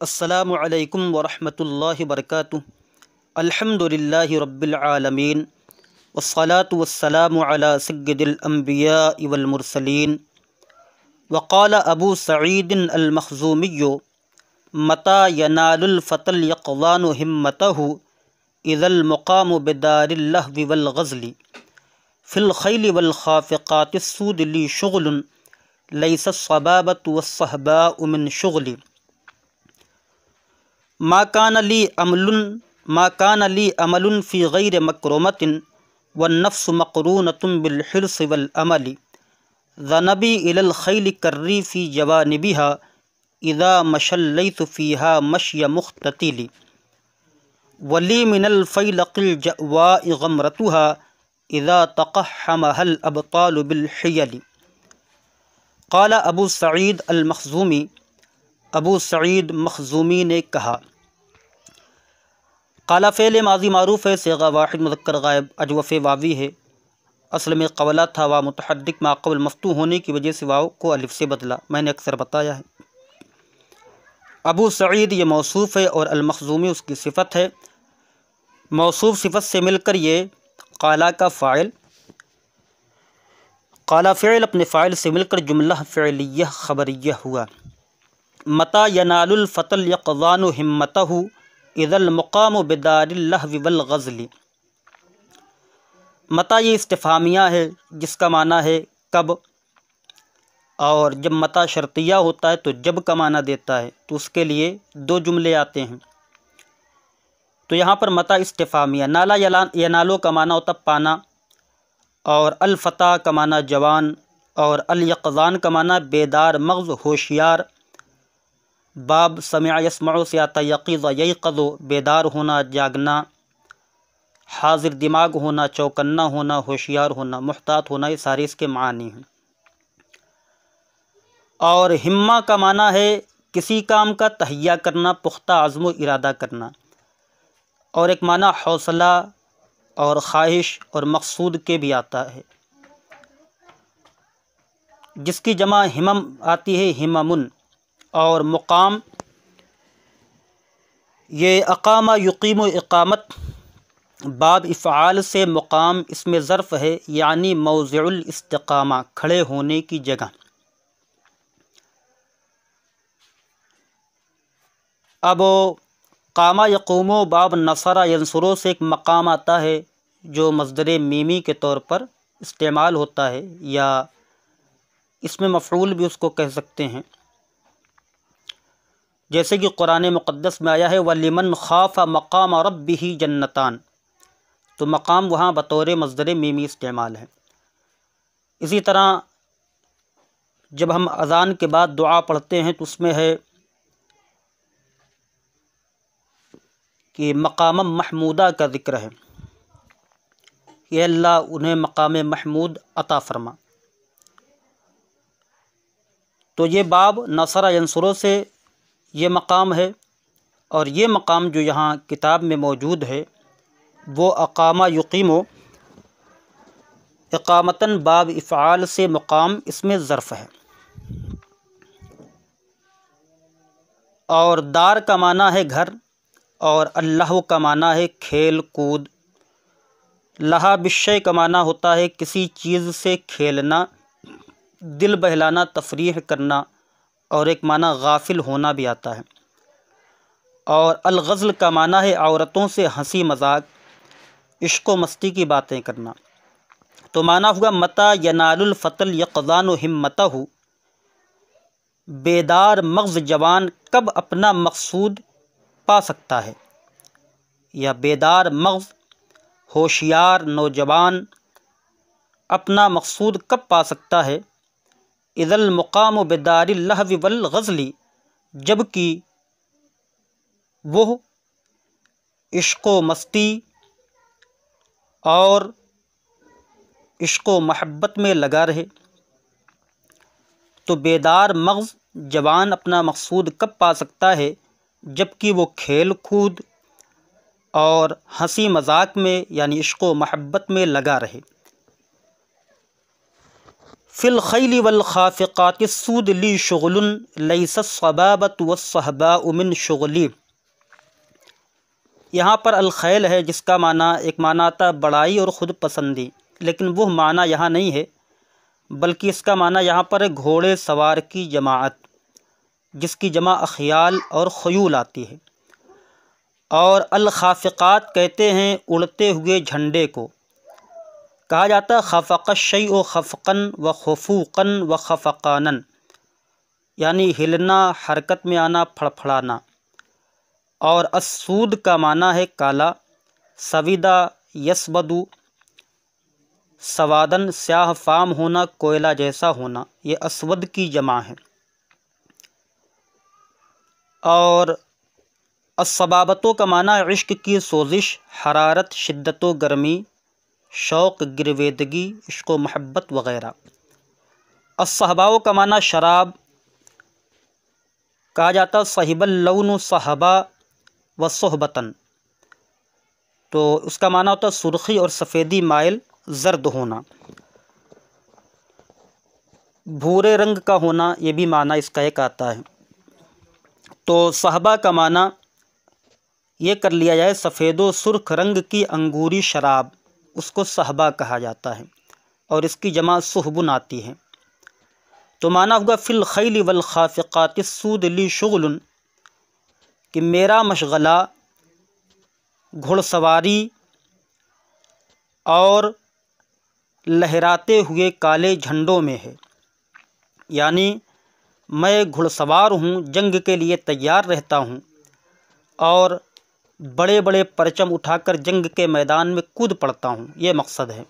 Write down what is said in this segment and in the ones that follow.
السلام علیکم ورحمۃ اللہ وبرکاتہ۔ الحمدللہ رب العالمین والصلاة والسلام علی سید الانبیاء والمرسلین۔ وقال ابو سعید المخزومی متى ینال الفتى الیقظان ہمته اذا المقام بدار اللهو والغزل فی الخیل والخافقات السود لی شغل لیس الصبابة والصہباء من شغل ما كان لي عمل في غير مكرمة والنفس مقرونة بالحرص والأمل ذنبي إلى الخيل كري في جوانبها إذا مشى الليث فيها مشي مختتل ولي من الفيلق الجأواء غمرتها إذا تقحمها الأبطال بالحيل۔ قال ابو سعید المخزومی، ابو سعید مخزومی نے کہا۔ قال فعل ماضی معروف ہے، صیغہ واحد مذکر غائب اجوف واوی ہے۔ اصل میں قولہ تھا، واو متحرک ما قبل مفتوح ہونے کی وجہ سے واو کو الف سے بدلا، میں نے اکثر بتایا ہے۔ ابو سعید یہ موصوف ہے اور المخزومی اس کی صفت ہے۔ موصوف صفت سے مل کر یہ قالا کا فاعل، قالا فعل اپنے فاعل سے مل کر جملہ فعلیہ خبریہ ہوا۔ متی ینال الفتى الیقظان ہمته اذا المقام بدار اللهو والغزل۔ متی یہ استفہامیہ ہے جس کا معنی ہے کب، اور جب متی شرطیہ ہوتا ہے تو جب کا معنی دیتا ہے، تو اس کے لیے دو جملے آتے ہیں۔ تو یہاں پر متی استفہامیہ، نالا ینالو کا معنی ہوتا پانا، اور الفتیٰ کا معنی جوان، اور الیقظان کا معنی بیدار مغز ہوشیار۔ باب سمع یسمع سے آتا یقظ یقظ، بیدار ہونا جاگنا، حاضر دماغ ہونا چوکنا ہونا ہوشیار ہونا محتاط ہونا، یہ سارے اس کے معنی ہیں۔ اور ہمہ کا معنی ہے کسی کام کا تہیہ کرنا، پختہ عزم و ارادہ کرنا، اور ایک معنی حوصلہ اور خواہش اور مقصود کے بھی آتا ہے، جس کی جمع ہمم آتی ہے ہممن۔ اور مقام یہ اقامہ یقیم و اقامت باب افعال سے مقام اس میں ظرف ہے، یعنی موضع الاستقامہ، کھڑے ہونے کی جگہ۔ اب قامہ یقومو باب نصر ینصرو سے ایک مقام آتا ہے جو مصدر میمی کے طور پر استعمال ہوتا ہے، یا اس میں مفعول بھی اس کو کہہ سکتے ہیں، جیسے کہ قرآن مقدس میں آیا ہے وَلِمَنْ خَافَ مَقَامَ رَبِّهِ جنتان، تو مقام وہاں بطور مصدر میمی استعمال ہے۔ اسی طرح جب ہم اذان کے بعد دعا پڑھتے ہیں تو اس میں ہے کہ مقام محمودہ کا ذکر ہے کہ اللہ انہیں مقام محمود عطا فرما۔ تو یہ باب نصر ینصرو سے یہ مقام ہے، اور یہ مقام جو یہاں کتاب میں موجود ہے وہ اقامہ یقیمو اقامتاً باب افعال سے مقام اس میں ظرف ہے۔ اور دار کا معنی ہے گھر، اور اللہو کا معنی ہے کھیل کود۔ لہا بالشیء کا معنی ہوتا ہے کسی چیز سے کھیلنا، دل بہلانا، تفریح کرنا، اور ایک معنی غافل ہونا بھی آتا ہے۔ اور الغزل کا معنی ہے عورتوں سے ہنسی مذاق، عشق و مستی کی باتیں کرنا۔ تو معنی ہوا متی ینال الفتى الیقظان ہمته، بیدار مغز جوان کب اپنا مقصود پا سکتا ہے، یا بیدار مغز ہوشیار نوجوان اپنا مقصود کب پا سکتا ہے، اذا المقام بدار اللهو والغزل، جب کہ وہ عشق و مستی اور عشق و محبت میں لگا رہے۔ تو بیدار مغز جوان اپنا مقصود کب پا سکتا ہے، جب کہ وہ کھیل کود اور ہنسی مذاق میں، یعنی عشق و محبت میں لگا رہے۔ فی الخیل والخافقات السود لی شغل لیس الصبابۃ والصہباء من شغلی۔ یہاں پر الخیل ہے جس کا معنی ایک معنی آتا ہے بڑائی اور خود پسندی، لیکن وہ معنی یہاں نہیں ہے، بلکہ اس کا معنی یہاں پر ہے گھوڑے سوار کی جماعت، جس کی جمع اخیال اور خیول آتی ہے۔ اور الخافقات کہتے ہیں اڑتے ہوئے جھنڈے کو، کہا جاتا ہے خفق الشیء خفقا و خفوقا و خفقانا، یعنی ہلنا، حرکت میں آنا، پھڑپھڑانا۔ اور السود کا معنی ہے کالا، سویدہ یسبدو سوادن، سیاہ فام ہونا، کوئلہ جیسا ہونا، یہ اسود کی جمع ہے۔ اور الصبابتوں کا معنی عشق کی سوزش، حرارت، شدت و گرمی، شوق، گرویدگی، عشق و محبت وغیرہ۔ الصحباء کا معنی شراب، کہا جاتا صحب اللون صحبا و صحبتاً، تو اس کا معنی ہوتا ہے سرخی اور سفیدی مائل زرد ہونا، بھورے رنگ کا ہونا، یہ بھی معنی اس کا ایک آتا ہے۔ تو صحبا کا معنی یہ کر لیا جائے سفید و سرخ رنگ کی انگوری شراب، اس کو صحبا کہا جاتا ہے، اور اس کی جمع صحبن آتی ہے۔ تو معنی ہوگا فی الخیل والخافقات السود لی شغل، کہ میرا مشغلہ گھڑ سواری اور لہراتے ہوئے کالے جھنڈوں میں ہے، یعنی میں گھڑ سوار ہوں، جنگ کے لیے تیار رہتا ہوں، اور بڑے بڑے پرچم اٹھا کر جنگ کے میدان میں کود پڑتا ہوں، یہ مقصد ہے۔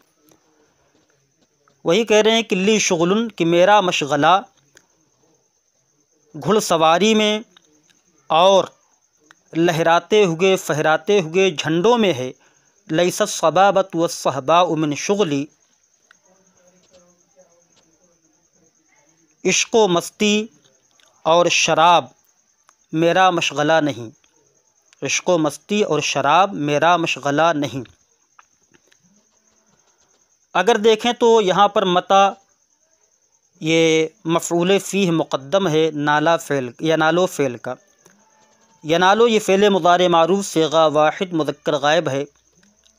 وہی کہہ رہے ہیں کہ لی شغل، کہ میرا مشغلہ گھڑ سواری میں اور لہراتے ہوئے فہراتے ہوئے جھنڈوں میں ہے، لیس الصبابۃ والصہباء من شغلی، عشق و مستی اور شراب میرا مشغلہ نہیں، عشق و مستی اور شراب میرا مشغلہ نہیں۔ اگر دیکھیں تو یہاں پر متا یہ مفعول فیہ مقدم ہے نالا فعل ینالو فعل کا۔ ینالو یہ فعل مضارع معروف صیغہ واحد مذکر غائب ہے،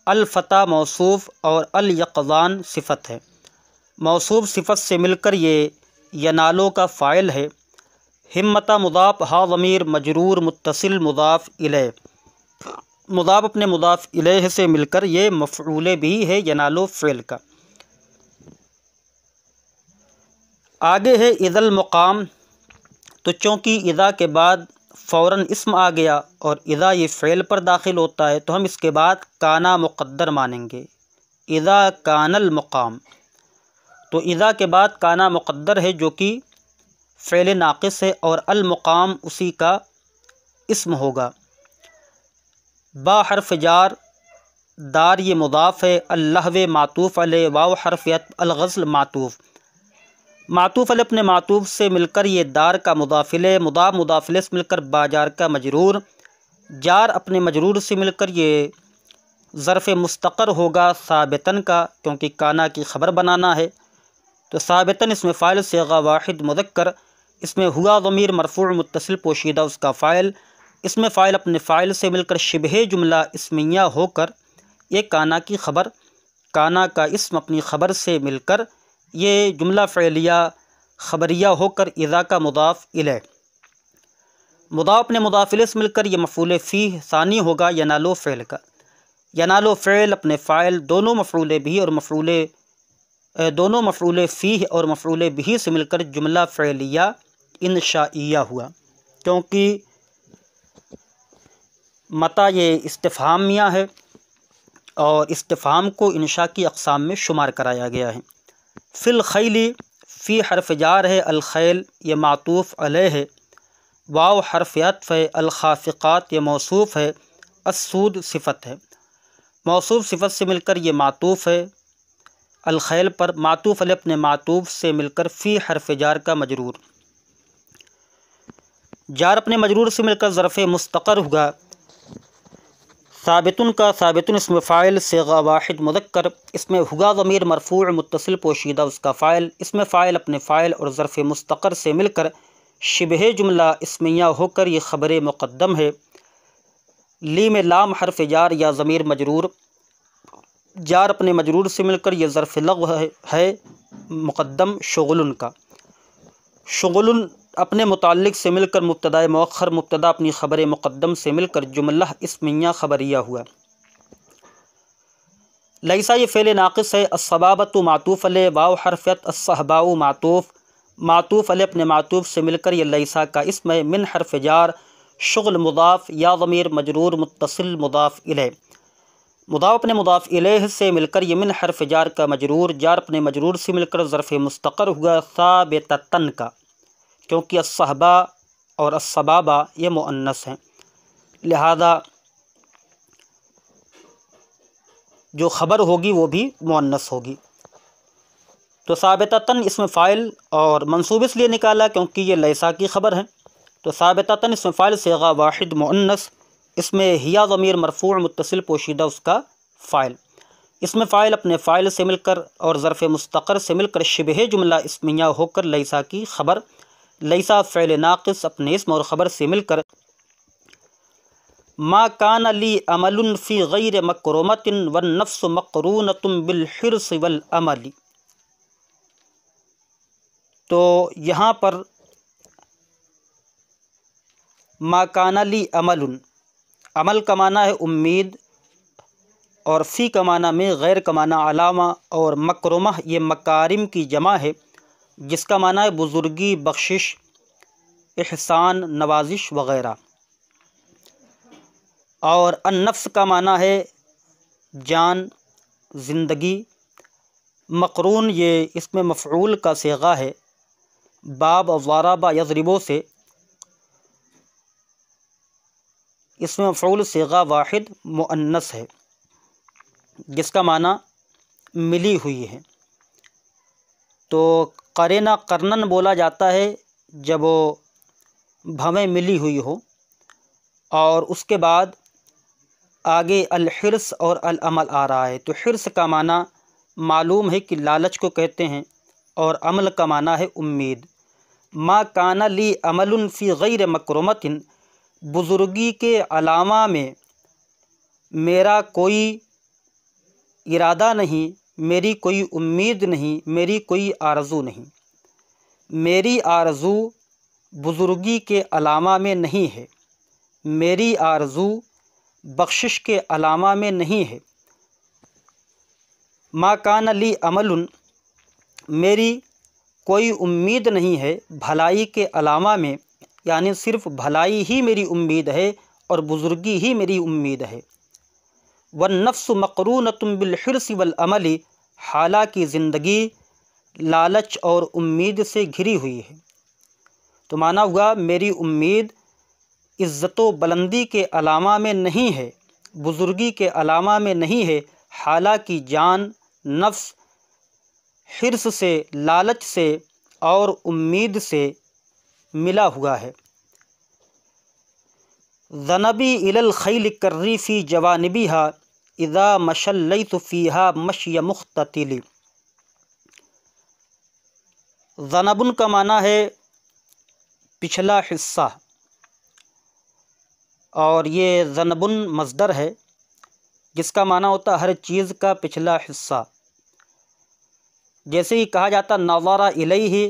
الفتح موصوف اور الیقظان صفت ہے۔ موصوف صفت سے مل کر یہ ینالو کا فاعل ہے۔ ہمتا مضاف، ہا ضمیر مجرور متصل مضاف الیہ، مضاف اپنے مضاف الیہ سے مل کر یہ مفعول بھی ہے ینالو فعل کا۔ آگے ہے اذا المقام، تو چونکہ اذا کے بعد فوراً اسم آ گیا اور اذا یہ فعل پر داخل ہوتا ہے، تو ہم اس کے بعد کانا مقدر مانیں گے۔ اذا کان المقام، تو اذا کے بعد کانا مقدر ہے جو کہ فعل ناقص ہے، اور المقام اسی کا اسم ہوگا۔ با حرف جار، دار یہ مضاف ہے، اللہو معطوف علیہ، واو حرف عطف، الغزل معطوف، معطوف علیہ اپنے معطوف سے مل کر یہ دار کا مضاف الیہ، مضاف مضاف الیہ سے مل کر با جار کا مجرور، جار اپنے مجرور سے مل کر یہ ظرف مستقر ہوگا ثابتاً کا، کیونکہ کانا کی خبر بنانا ہے، تو ثابتاً اس میں فاعل صیغہ واحد مذکر، اس میں ہوا ضمیر مرفوع متصل پوشیدہ اس کا فاعل، اس میں فاعل اپنے فاعل سے مل کر شبہ جملہ اسمیہ ہو کر یہ کانا کی خبر، کانا کا اسم اپنی خبر سے مل کر یہ جملہ فعلیہ خبریہ ہو کر اذا کا مضاف الیہ، مضاف اپنے مضاف الیہ سے مل کر یہ مفعول فیہ ثانی ہوگا ینالو فعل کا۔ ینالو فعل اپنے فاعل دونوں مفعول فیہ اور مفعول بہ سے مل کر جملہ فعلیہ انشائیہ ہوا، کیونکہ متا یہ استفہامیہ ہے اور استفہام کو انشاء کی اقسام میں شمار کرایا گیا ہے۔ فی الخیل، فی حرف جار ہے، الخیل یہ معطوف علیہ ہے، واو حرف عطف ہے، الخافقات یہ موصوف ہے، السود صفت ہے، موصوف صفت سے مل کر یہ معطوف ہے الخیل پر، معطوف علیہ اپنے معطوف سے مل کر فی حرف جار کا مجرور، جار اپنے مجرور سے مل کر ظرف مستقر ہوگا ثابتن کا ثابتن اسم فاعل صیغہ واحد مذکر، اس میں ہوا ضمیر مرفوع متصل پوشیدہ اس کا فاعل، اسم فاعل اپنے فاعل اور ظرف مستقر سے مل کر شبہ جملہ اسمیہ ہو کر یہ خبر مقدم ہے۔ لی میں لام حرف جار یا ضمیر مجرور، جار اپنے مجرور سے مل کر یہ ظرف لغو ہے مقدم شغل کا، شغل اپنے متعلق سے مل کر مبتدا مؤخر، مبتدا اپنی خبر مقدم سے مل کر جملہ اسمیہ خبریہ ہوا۔ لیسا یہ فعل ناقص ہے۔ الصبابۃ معطوف علیہ، واو حرف عطف، الصحباء معطوف علیہ اپنے معطوف سے مل کر یہ لیسا کا اسم ہے۔ من حرف جار، شغل مضاف، یا ضمیر مجرور متصل مضاف الیہ، مضاف اپنے مضاف الیہ سے مل کر یہ من حرف جار کا مجرور، جار اپنے مجرور سے مل کر ظرف مستقر ہوا ثابتتن کا، کیونکہ الصحبہ اور الصبابہ یہ مؤنث ہیں، لہذا جو خبر ہوگی وہ بھی مؤنث ہوگی۔ تو ثابتتن اسم فاعل اور منصوب اس لیے نکالا کیونکہ یہ لیسا کی خبر ہے، تو ثابتتن اسم فاعل صیغہ واحد مؤنث، اس میں ہیا ضمیر مرفوع متصل پوشیدہ اس کا فاعل، اسم فاعل اپنے فاعل سے مل کر اور ظرف مستقر سے مل کر شبہ جملہ اسمیہ ہو کر لیسا کی خبر، لیسا فعل ناقص اپنے اسم اور خبر سے مل کر ما کان لی عمل فی غیر مکرمۃ والنفس مقرونۃ بالحرص والعمل۔ تو یہاں پر ما کان لی عمل، عمل کا معنی ہے امید، اور فی کا معنی میں غیر کا معنی علامہ، اور مکرمہ یہ مکارم کی جمع ہے جس کا معنی ہے بزرگی، بخشش، احسان، نوازش وغیرہ، اور النفس کا معنی ہے جان، زندگی، مقرون یہ اس میں مفعول کا صیغہ ہے، باب ضرب یضرب سے اس میں مفعول صیغہ واحد مؤنث ہے جس کا معنی ملی ہوئی ہے۔ تو قرینہ قرنن بولا جاتا ہے جب وہ بھویں ملی ہوئی ہو، اور اس کے بعد آگے الحرص اور العمل آ رہا ہے، تو حرص کا معنی معلوم ہے کہ لالچ کو کہتے ہیں، اور عمل کا معنی ہے امید۔ ما کان لی عمل فی غیر مکرمۃ، بزرگی کے علامہ میں میرا کوئی ارادہ نہیں، میری کوئی امید نہیں، میری کوئی آرزو نہیں، میری آرزو بزرگی کے علامہ میں نہیں ہے، میری آرزو بخشش کے علامہ میں نہیں ہے۔ ما کان لی عمل، میری کوئی امید نہیں ہے بھلائی کے علامہ میں، یعنی صرف بھلائی ہی میری امید ہے اور بزرگی ہی میری امید ہے۔ والنفس مقرونۃ بالحرص والعمل، حالانکہ زندگی لالچ اور امید سے گھری ہوئی ہے۔ تو معنی ہوا میری امید عزت و بلندی کے علامہ میں نہیں ہے، بزرگی کے علامہ میں نہیں ہے، حالانکہ جان، نفس حرص سے، لالچ سے اور امید سے ملا ہوا ہے۔ ذنبی الی الخیل کری فی جوانبها اذا مشلیت فیہا مشی مختتل۔ ذنبن کا معنی ہے پچھلا حصہ، اور یہ ذنبن مصدر ہے جس کا معنی ہوتا ہے ہر چیز کا پچھلا حصہ۔ جیسے ہی کہا جاتا نظر الیہ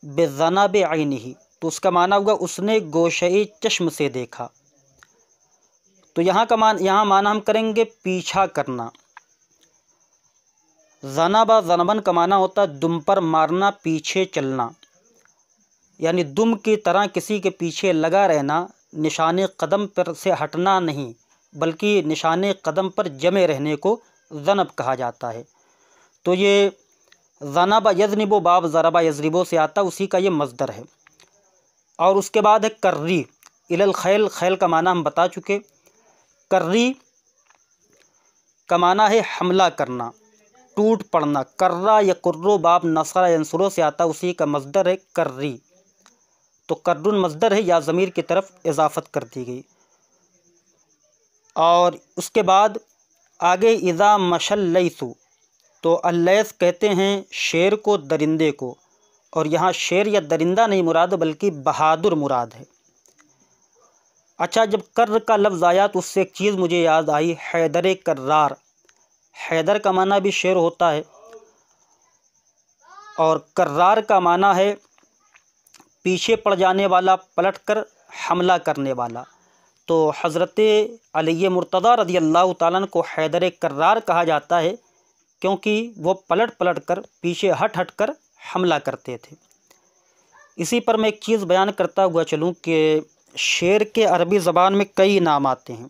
بذنب عینہ، تو اس کا معنی ہوگا اس نے گوشۂ چشم سے دیکھا۔ تو یہاں معنی ہم کریں گے پیچھا کرنا۔ ذنب ذنبن کا معنی ہوتا ہے دم پر مارنا، پیچھے چلنا، یعنی دم کی طرح کسی کے پیچھے لگا رہنا، نشان قدم پر سے ہٹنا نہیں، بلکہ نشان قدم پر جمے رہنے کو ذنب کہا جاتا ہے۔ تو یہ ذنب یذنب باب ضرب یضرب سے آتا، اسی کا یہ مصدر ہے۔ اور اس کے بعد ہے کری الی الخیل، خیل کا معنی ہم بتا چکے۔ کری کا معنی ہے حملہ کرنا، ٹوٹ پڑنا، کرہ یکر باب نصر ینصر سے آتا، اسی کا مصدر ہے کری۔ تو کرن مصدر ہے، یا ضمیر کی طرف اضافت کر دی گئی۔ اور اس کے بعد آگے اذا مشل لیث، تو اللیث کہتے ہیں شیر کو، درندے کو، اور یہاں شیر یا درندہ نہیں مراد بلکہ بہادر مراد ہے۔ اچھا، جب کر کا لفظ آیا تو اس سے ایک چیز مجھے یاد آئی، حیدر کرار۔ حیدر کا معنی بھی شیر ہوتا ہے، اور کرار کا معنی ہے پیچھے پڑ جانے والا، پلٹ کر حملہ کرنے والا۔ تو حضرت علی مرتضیٰ رضی اللہ تعالیٰ عنہ کو حیدر کرار کہا جاتا ہے، کیونکہ وہ پلٹ پلٹ کر، پیچھے ہٹ ہٹ کر حملہ کرتے تھے۔ اسی پر میں ایک چیز بیان کرتا ہوا چلوں کہ شیر کے عربی زبان میں کئی نام آتے ہیں،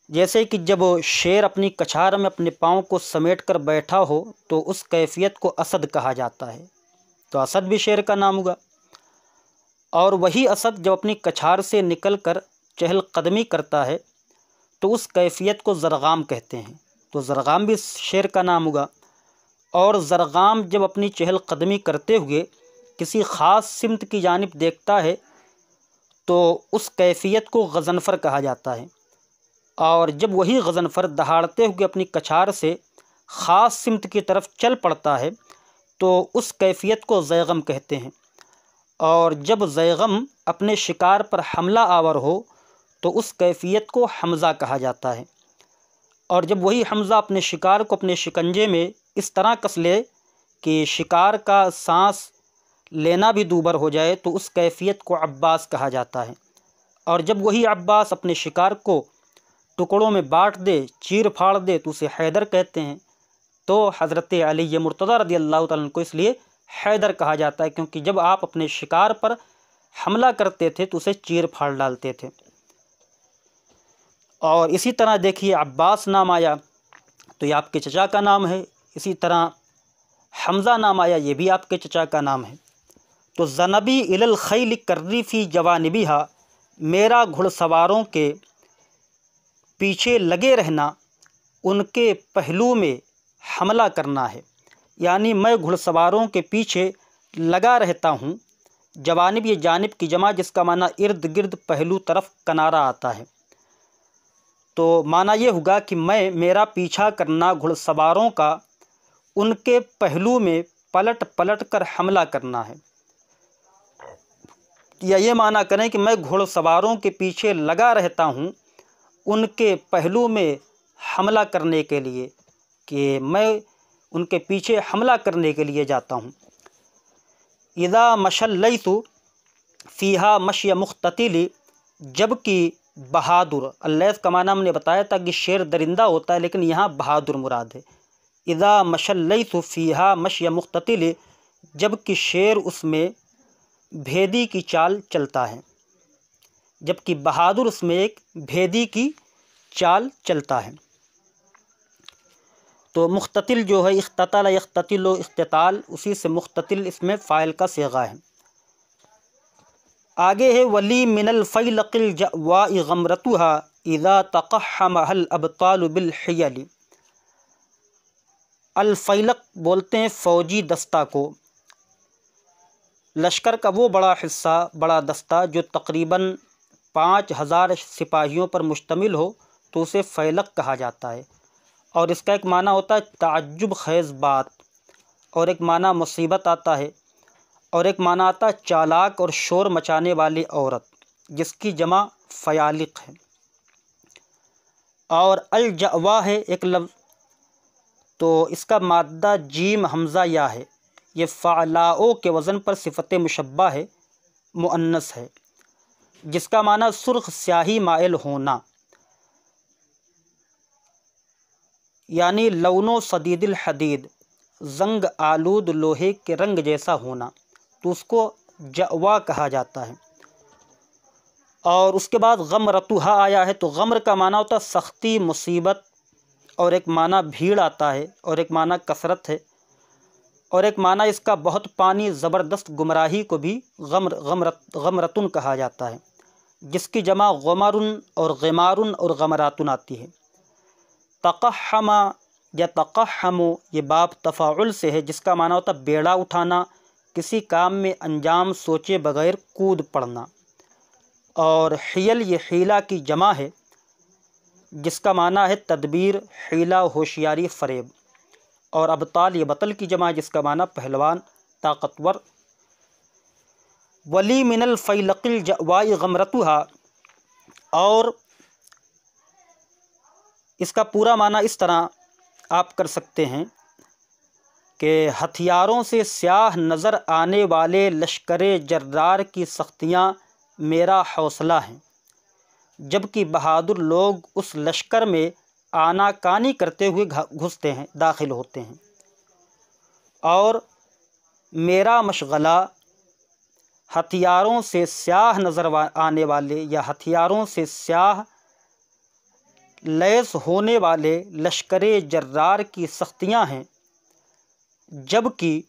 جیسے کہ جب شیر اپنی کچھار میں اپنے پاؤں کو سمیٹ کر بیٹھا ہو تو اس کیفیت کو اسد کہا جاتا ہے، تو اسد بھی شیر کا نام ہوگا۔ اور وہی اسد جب اپنی کچھار سے نکل کر چہل قدمی کرتا ہے تو اس کیفیت کو زرغام کہتے ہیں، تو زرغام بھی شیر کا نام ہوگا۔ اور زرغام جب اپنی چہل قدمی کرتے ہوئے کسی خاص سمت کی جانب دیکھتا ہے تو اس کیفیت کو غضنفر کہا جاتا ہے، اور جب وہی غضنفر دہاڑتے ہوئے اپنی کچھار سے خاص سمت کی طرف چل پڑتا ہے تو اس کیفیت کو زیغم کہتے ہیں۔ اور جب زیغم اپنے شکار پر حملہ آور ہو تو اس کیفیت کو حمزہ کہا جاتا ہے، اور جب وہی حمزہ اپنے شکار کو اپنے شکنجے میں اس طرح کس لے کہ شکار کا سانس لینا بھی دوبر ہو جائے تو اس کیفیت کو عباس کہا جاتا ہے، اور جب وہی عباس اپنے شکار کو ٹکڑوں میں بانٹ دے، چیر پھاڑ دے تو اسے حیدر کہتے ہیں۔ تو حضرت علی مرتضیٰ رضی اللہ تعالیٰ عنہ کو اس لیے حیدر کہا جاتا ہے، کیونکہ جب آپ اپنے شکار پر حملہ کرتے تھے تو اسے چیر پھاڑ ڈالتے تھے۔ اور اسی طرح دیکھیے عباس نام آیا تو یہ آپ کے چچا کا نام ہے، اسی طرح حمزہ نام آیا، یہ بھی آپ کے چچا کا نام ہے۔ تو ذنبی الی الخیل کری فی جوانبہا، میرا گھڑ سواروں کے پیچھے لگے رہنا، ان کے پہلو میں حملہ کرنا ہے، یعنی میں گھڑ سواروں کے پیچھے لگا رہتا ہوں۔ جوانب یہ جانب کی جمع جس کا معنی ارد گرد، پہلو، طرف، کنارہ آتا ہے، تو معنی یہ ہوگا کہ میرا پیچھا کرنا گھڑ سواروں کا ان کے پہلو میں پلٹ پلٹ کر حملہ کرنا ہے، یا یہ معنی کریں کہ میں گھڑ سواروں کے پیچھے لگا رہتا ہوں ان کے پہلو میں حملہ کرنے کے لیے، کہ میں ان کے پیچھے حملہ کرنے کے لیے جاتا ہوں۔ اذا مشى الليث فيها مشي مختتل، جب کہ بہادر، اللیث کا معنی ہم نے بتایا تھا کہ شیر درندہ ہوتا ہے، لیکن یہاں بہادر مراد ہے۔ اذا مشى الليث فيها مشي مختتل، جب کہ شیر اس میں بھیدی کی چال چلتا ہے، جب کہ بہادر اس میں ایک بھیدی کی چال چلتا ہے۔ تو مختتل جو ہے اختتل یختتل و اختتال، اسی سے مختتل اس میں فاعل کا صیغہ ہے۔ آگے ہے ولی من الفیلق الجأواء غمرتها اذا تقحمها الابطال بالحیل۔ الفیلق بولتے ہیں فوجی دستہ کو، لشکر کا وہ بڑا حصہ، بڑا دستہ جو تقریباً 5000 سپاہیوں پر مشتمل ہو تو اسے فیلق کہا جاتا ہے، اور اس کا ایک معنی ہوتا ہے تعجب خیز بات، اور ایک معنی مصیبت آتا ہے، اور ایک معنی آتا ہے چالاک اور شور مچانے والی عورت، جس کی جمع فیالق ہے۔ اور الجأوا ہے ایک لفظ، تو اس کا مادہ جیم حمزہ یا ہے، یہ فعلاؤ کے وزن پر صفت مشبہ ہے، مؤنث ہے، جس کا معنی سرخ سیاہی مائل ہونا، یعنی لون و صدید الحدید، زنگ آلود لوہے کے رنگ جیسا ہونا، تو اس کو جأوا کہا جاتا ہے۔ اور اس کے بعد غمرتها آیا ہے، تو غمر کا معنی ہوتا ہے سختی، مصیبت، اور ایک معنی بھیڑ آتا ہے، اور ایک معنی کثرت ہے، اور ایک معنی اس کا بہت پانی، زبردست گمراہی کو بھی غمرتن کہا جاتا ہے، جس کی جمع غمرن اور غمارن اور غمراتن آتی ہے۔ تقحم یا تقحم، یہ باب تفاعل سے ہے، جس کا معنی ہوتا ہے بیڑا اٹھانا، کسی کام میں انجام سوچے بغیر کود پڑنا۔ اور حیل یہ حیلہ کی جمع ہے جس کا معنی ہے تدبیر، حیلہ، ہوشیاری، فریب، اور ابطال یہ بطل کی جمع ہے جس کا معنی پہلوان، طاقتور۔ ولی من الفیلق الجواء غمرتها، اور اس کا پورا معنی اس طرح آپ کر سکتے ہیں کہ ہتھیاروں سے سیاہ نظر آنے والے لشکر جرار کی سختیاں میرا حوصلہ ہیں، جبکہ بہادر لوگ اس لشکر میں آنا کانی کرتے ہوئے گھستے ہیں، داخل ہوتے ہیں، اور میرا مشغلہ ہتھیاروں سے سیاہ نظر آنے والے یا ہتھیاروں سے سیاہ لیس ہونے والے لشکر جرار کی سختیاں ہیں، جبکہ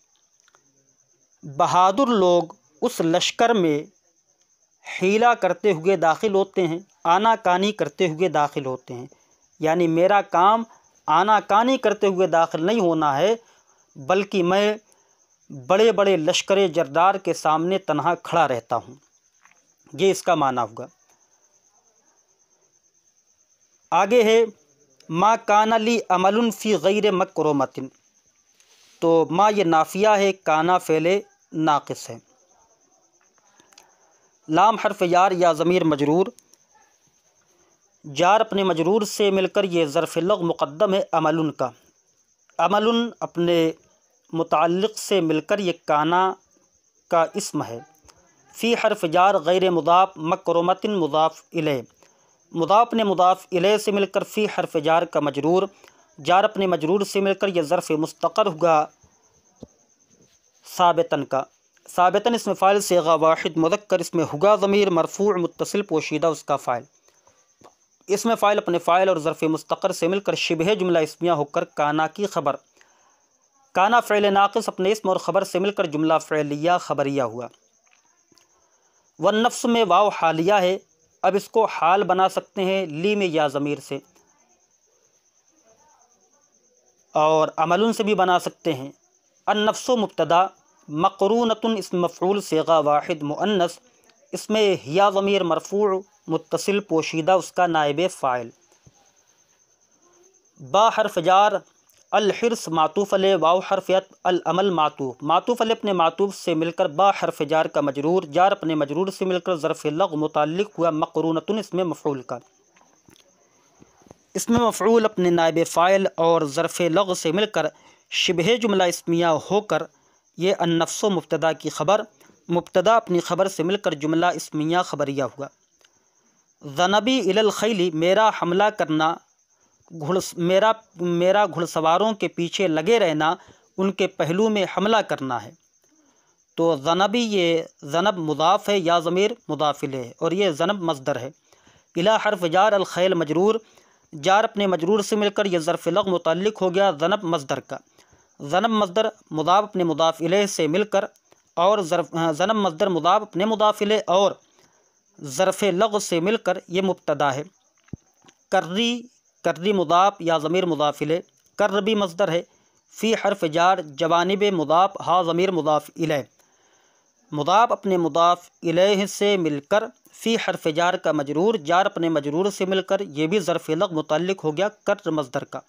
بہادر لوگ اس لشکر میں حیلہ کرتے ہوئے داخل ہوتے ہیں، آنا کانی کرتے ہوئے داخل ہوتے ہیں۔ یعنی میرا کام آنا کانی کرتے ہوئے داخل نہیں ہونا ہے، بلکہ میں بڑے بڑے لشکر جرار کے سامنے تنہا کھڑا رہتا ہوں۔ یہ اس کا معنی ہوگا۔ آگے ہے ما کان لی عمل فی غیر مکرمۃ، تو ما یہ نافیہ ہے، کانا فعل ناقص ہے، لام حرف جار یا ضمیر مجرور، جار اپنے مجرور سے مل کر یہ ظرف لغو مقدم ہے عمل کا، عمل اپنے متعلق سے مل کر یہ کانا کا اسم ہے، فی حرف جار غیر مضاف، مکرمۃ مضاف الیہ، مضاف اپنے مضاف الیہ سے مل کر فی حرف جار کا مجرور، جار اپنے مجرور سے مل کر یہ ظرف مستقر ہوگا ثابتاً کا، ثابتاً اس میں فاعل صیغہ واحد مذکر، اس میں ہوگا ضمیر مرفوع متصل پوشیدہ اس کا فاعل، اس میں فاعل اپنے فاعل اور ظرف مستقر سے مل کر شبہ جملہ اسمیہ ہو کر کانا کی خبر، کانا فعل ناقص اپنے اسم اور خبر سے مل کر جملہ فعلیہ خبریہ ہوا۔ والنفس میں واو حالیہ ہے، اب اس کو حال بنا سکتے ہیں لی میں یا ضمیر سے، اور عمل سے بھی بنا سکتے ہیں۔ النفس مبتدا، مقرونۃ اسم مفعول صیغہ واحد مؤنث، اس میں یا ضمیر مرفوع متصل پوشیدہ اس کا نائب فاعل۔ با حرف جار، الحرص معطوف علیہ، واو حرف عطف، العمل معطوف، معطوف علیہ اپنے معطوف سے مل کر با حرف جار کا مجرور، جار اپنے مجرور سے مل کر ظرف لغو متعلق ہوا مقرونۃ اس میں مفعول کا، اس میں مفعول اپنے نائب فاعل اور ظرف لغو سے مل کر شبہ جملہ اسمیہ ہو کر یہ النفس مبتدا کی خبر، مبتدا اپنی خبر سے مل کر جملہ اسمیہ خبریہ ہوا۔ ذنبی الی الخیل، میرا حملہ کرنا، میرا گھڑ سواروں کے پیچھے لگے رہنا، ان کے پہلو میں حملہ کرنا ہے۔ تو ذنبی یہ ذنب مضاف ہے، یا ضمیر مضاف الیہ ہے، اور یہ ذنب مصدر ہے۔ الی حرف جار، الخیل مجرور، جار اپنے مجرور سے مل کر یہ ظرف لغو متعلق ہو گیا ذنب مصدر کا، ذنب مصدر مضاف اپنے مضاف الیہ سے مل کر، اور ذنب مصدر مضاف اپنے مضاف الیہ اور ظرف لغو سے مل کر یہ مبتدا ہے۔ کری، کری مضاف یا ضمیر مضاف الیہ، کر بھی مصدر ہے، فی حرف جار جوانب مضاف، ہا ضمیر مضاف الیہ، مضاف اپنے مضاف الیہ سے مل کر فی حرف جار کا مجرور، جار اپنے مجرور سے مل کر یہ بھی ظرف لغو متعلق ہو گیا کر مصدر کا،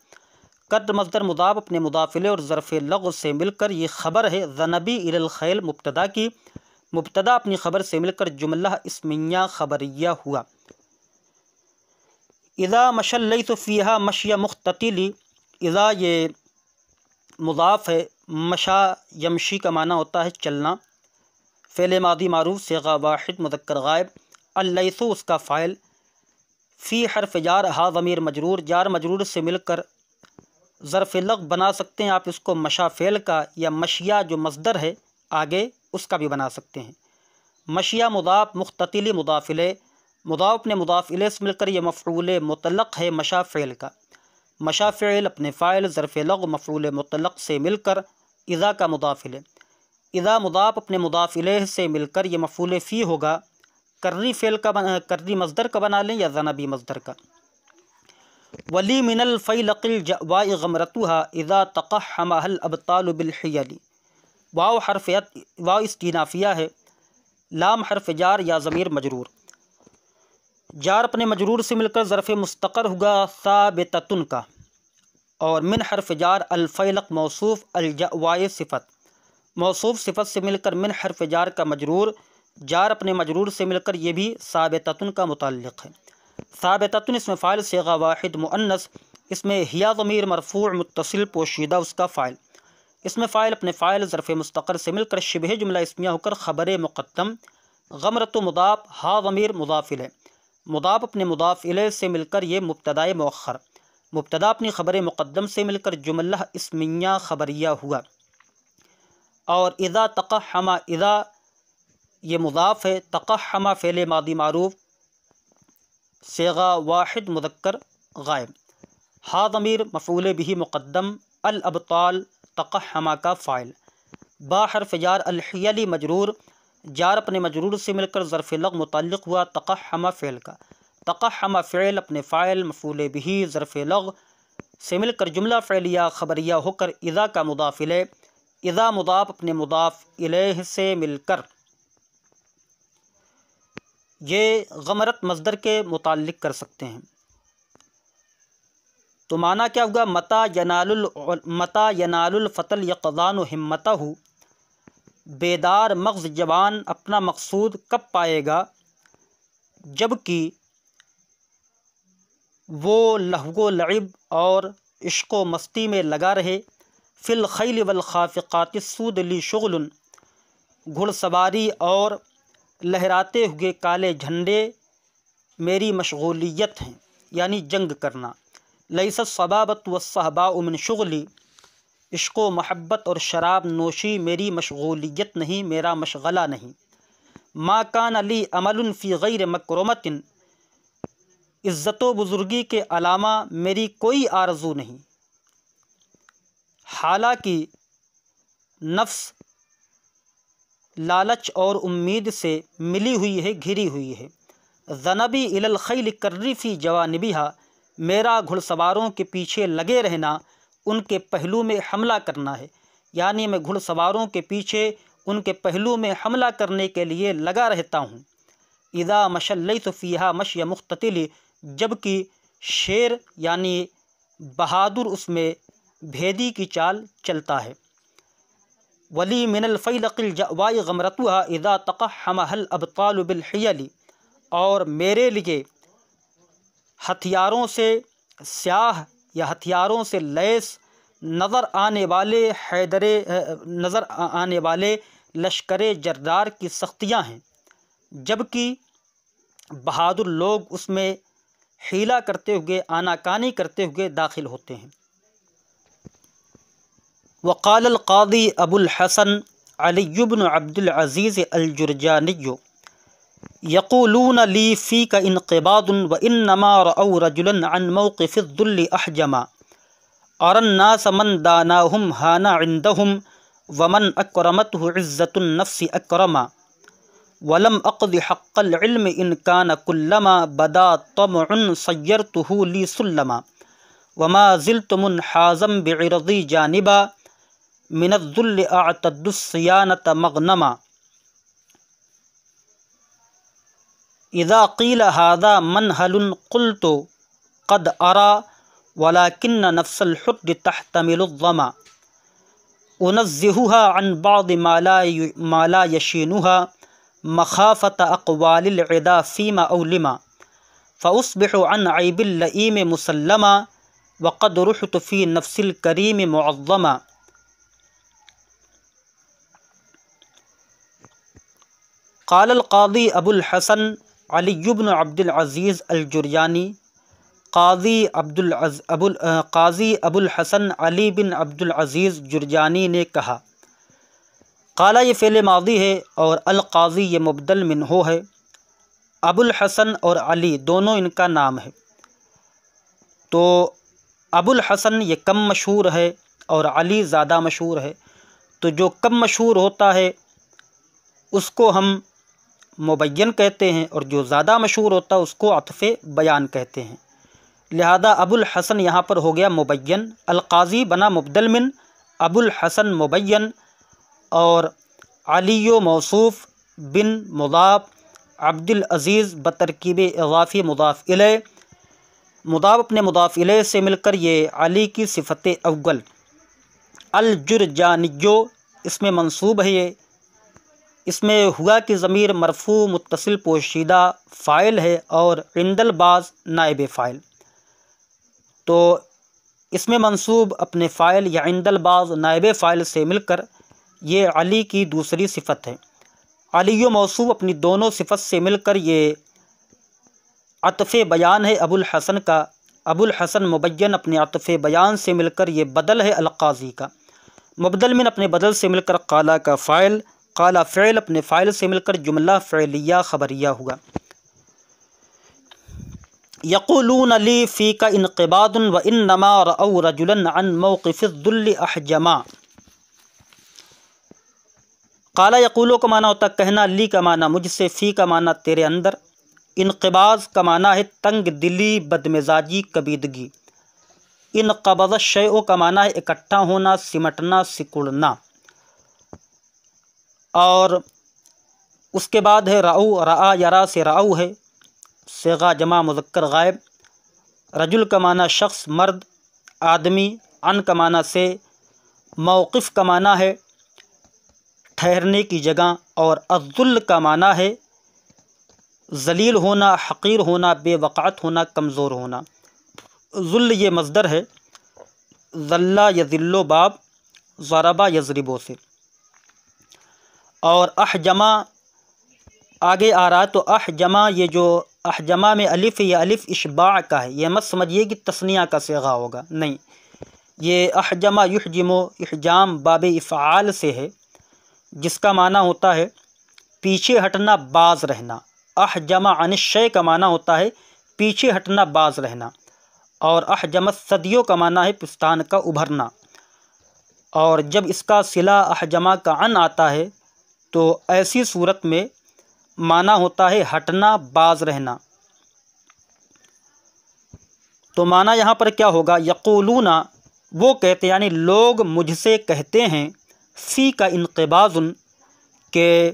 کر مصدر مضاف اپنے مضاف الیہ اور ظرف لغو سے مل کر یہ خبر ہے ذنبی الی الخیل مبتدا کی، مبتدا اپنی خبر سے مل کر جملہ اسمیہ خبریہ ہوا۔ اذا مشى اللیث فیہا مشی مختتلی، اذا یہ مضاف ہے، مشا یمشی کا معنی ہوتا ہے چلنا، فعل ماضی معروف صیغہ واحد مذکر غائب، اللیث اس کا فاعل، فی حرف جار ہا ضمیر مجرور، جار مجرور سے مل کر ظرف لغو بنا سکتے ہیں آپ اس کو مشا فعل کا، یا مشیہ جو مصدر ہے آگے اس کا بھی بنا سکتے ہیں۔ مشیہ مضاف، مختتلی مضاف الیہ، مضاف اپنے مضاف الیہ سے مل کر یہ مفعول مطلق ہے مشا فعل کا، مشا فعل اپنے فاعل ظرف لغو مفعول مطلق سے مل کر اذا کا مضاف الیہ، اذا مضاف اپنے مضاف الیہ سے مل کر یہ مفعول فی ہوگا، کری فعل کا کری مصدر کا بنا لیں یا ذنبی مصدر کا۔ ولی من الفیلق الجواء غمرتها اذا تقحمها الابطال بالحیل، واو حرف واو استینافیہ ہے، لام حرف جار یا ضمیر مجرور، جار اپنے مجرور سے مل کر ظرف مستقر ہوگا ثابتتن کا، اور من حرف جار الفیلق موصوف الجأوائے صفت، موصوف صفت سے مل کر من حرف جار کا مجرور، جار اپنے مجرور سے مل کر یہ بھی ثابتتن کا متعلق ہے۔ ثابتتن اس میں فاعل صیغہ واحد مؤنث، اس میں ہیا ضمیر مرفوع متصل پوشیدہ اس کا فاعل، اس میں فاعل اپنے فاعل ظرف مستقر سے مل کر شبہ جملہ اسمیہ ہو کر خبر مقدم، غمرۃ مضاف، ہا ضمیر مضاف الیہ، مضاف اپنے مضاف الیہ سے مل کر یہ مبتدائے مؤخر، مبتدا اپنی خبر مقدم سے مل کر جملہ اسمیہ خبریہ ہوا۔ اور اذا تقحم، اذا یہ مضاف ہے، تقحم فعل ماضی معروف صیغہ واحد مذکر غائب، ہا ضمیر مفعول بہ مقدم، الابطال تقحم کا فاعل، با حرف جار الحیلی مجرور، جار اپنے مجرور سے مل کر ظرف لغ متعلق ہوا تقحم فعل کا، تقحم فعل اپنے فاعل مفعول بہ ظرف لغ سے مل کر جملہ فعلیہ خبریہ ہو کر اذا کا مضاف الیہ، اذا مضاف اپنے مضاف الیہ سے مل کر یہ غمرت مصدر کے متعلق کر سکتے ہیں۔ تو معنی کیا ہوگا؟ متا ینال الفتى الیقظان ہمتہ، بیدار مغز جوان اپنا مقصود کب پائے گا؟ جب کہ وہ لہو و لعب اور عشق و مستی میں لگا رہے، فی الخیل والخافقات السود لی شغل، گھڑ سواری اور لہراتے ہوئے کالے جھنڈے میری مشغولیت ہیں، یعنی جنگ کرنا۔ لیس الصبابۃ والصہباء من شغلی، عشق و محبت اور شراب نوشی میری مشغولیت نہیں، میرا مشغلہ نہیں۔ ما کان لی عمل فی غیر مکرمۃ، عزت و بزرگی کے علامہ میری کوئی آرزو نہیں، حالانکہ نفس لالچ اور امید سے ملی ہوئی ہے، گھری ہوئی ہے۔ ذنبی الی الخیل کری فی جوانبہا، میرا گھڑ سواروں کے پیچھے لگے رہنا، ان کے پہلو میں حملہ کرنا ہے، یعنی میں گھڑ سواروں کے پیچھے ان کے پہلو میں حملہ کرنے کے لیے لگا رہتا ہوں۔ اذا مشى الليث فیہا مشی مختتل، جب کہ شیر یعنی بہادر اس میں بھیدی کی چال چلتا ہے۔ ولی من الفیلق الجأواء غمرتها اذا تقحمها الابطال بالحیل، اور میرے لیے ہتھیاروں سے سیاہ یا ہتھیاروں سے لیس نظر آنے والے لشکر جرار کی سختیاں ہیں، جبکہ بہادر لوگ اس میں حیلہ کرتے ہوئے، آناکانی کرتے ہوئے داخل ہوتے ہیں۔ وقال القاضی ابو الحسن علی بن عبد العزیز الجرجانی یقولون لی فیک انقباض وانما رأوا رجلا عن موقف الذل احجما، ارى الناس من داناهم هان عندهم ومن اکرمته عزة النفس اکرما، ولم اقض حق العلم ان كان كلما بدا طمع صيرته لي سلما، وما زلت منحازا بعرضي جانبا من الذل اعتد الصيانة مغنما، اذا قيل هذا منهل قلت قد ارى ولكن نفس الحر تحتمل الظما، انزهها عن بعض ما لا يشينها مخافة اقوال العدا فيما اولما، فاصبح عن عيب اللئيم مسلما وقد رحت في نفس الكريم معظما۔ قال القاضی ابو الحسن علی بن عبد العزیز الجرجانی، قاضی ابو الحسن علی بن عبد العزیز جرجانی نے کہا، قال یہ فعل ماضی ہے اور القاضی یہ مبدل منہ ہے، ابو الحسن اور علی دونوں ان کا نام ہے، تو ابو الحسن یہ کم مشہور ہے اور علی زیادہ مشہور ہے، تو جو کم مشہور ہوتا ہے اس کو ہم مبین کہتے ہیں، اور جو زیادہ مشہور ہوتا ہے اس کو عطف بیان کہتے ہیں، لہذا ابو الحسن یہاں پر ہو گیا مبین، القاضی بنا مبدل من، ابو الحسن مبین، اور علی موصوف بن مضاف عبد العزیز بترکیب اضافی مضاف الیہ، مضاف اپنے مضاف الیہ سے مل کر یہ علی کی صفت اول۔ الجرجانیو اس میں منصوب ہے، یہ اس میں ہوا کی ضمیر مرفوع متصل پوشیدہ فاعل ہے اور عند البعض نائب فاعل، تو اس میں منصوب اپنے فاعل یا عند البعض نائب فاعل سے مل کر یہ علی کی دوسری صفت ہے۔ علی و موصوف اپنی دونوں صفت سے مل کر یہ عطف بیان ہے ابو الحسن کا۔ ابو الحسن مبین اپنے عطف بیان سے مل کر یہ بدل ہے القاضی کا۔ مبدل من اپنے بدل سے مل کر قالا کا فاعل، قالا فعل اپنے فاعل سے مل کر جملہ فعلیہ خبریہ ہوا۔ یقولون لی فیک انقباض وانما رأوا رجلا عن موقف الذل احجما۔ قالا یقولو کا معنی ہوتا ہے کہنا، لی کا معنی مجھ سے، فی کا معنی تیرے اندر، انقباض کا معنی ہے تنگ دلی، بدمزاجی، کبیدگی۔ انقبض الشیء کا معنی ہے اکٹھا ہونا، سمٹنا، سکڑنا۔ اور اس کے بعد ہے رأو، رآ یرا سے رأو ہے، صیغہ جمع مذکر غائب۔ رجل کا معنی شخص، مرد، آدمی۔ عن کا معنی سے۔ موقف کا معنی ہے ٹھہرنے کی جگہ، اور الذل کا معنی ہے ذلیل ہونا، حقیر ہونا، بے وقعت ہونا، کمزور ہونا۔ ذل یہ مصدر ہے، ذل یذل باب ضرب یضرب سے۔ اور احجما آگے آ رہا ہے، تو احجما یہ جو احجما میں الف ہے، یہ الف اشباع کا ہے، یہ مت سمجھیے کہ تثنیہ کا صیغہ ہوگا، نہیں، یہ احجما یحجم، احجام باب افعال سے ہے، جس کا معنی ہوتا ہے پیچھے ہٹنا، باز رہنا۔ احجم عن الشیء کا معنی ہوتا ہے پیچھے ہٹنا، باز رہنا۔ اور احجم الثدی کا معنی ہے پستان کا ابھرنا۔ اور جب اس کا صلہ احجما کا عن آتا ہے تو ایسی صورت میں معنی ہوتا ہے ہٹنا، باز رہنا۔ تو معنی یہاں پر کیا ہوگا؟ یقولون وہ کہتے، یعنی لوگ مجھ سے کہتے ہیں، فی کا انقباض کہ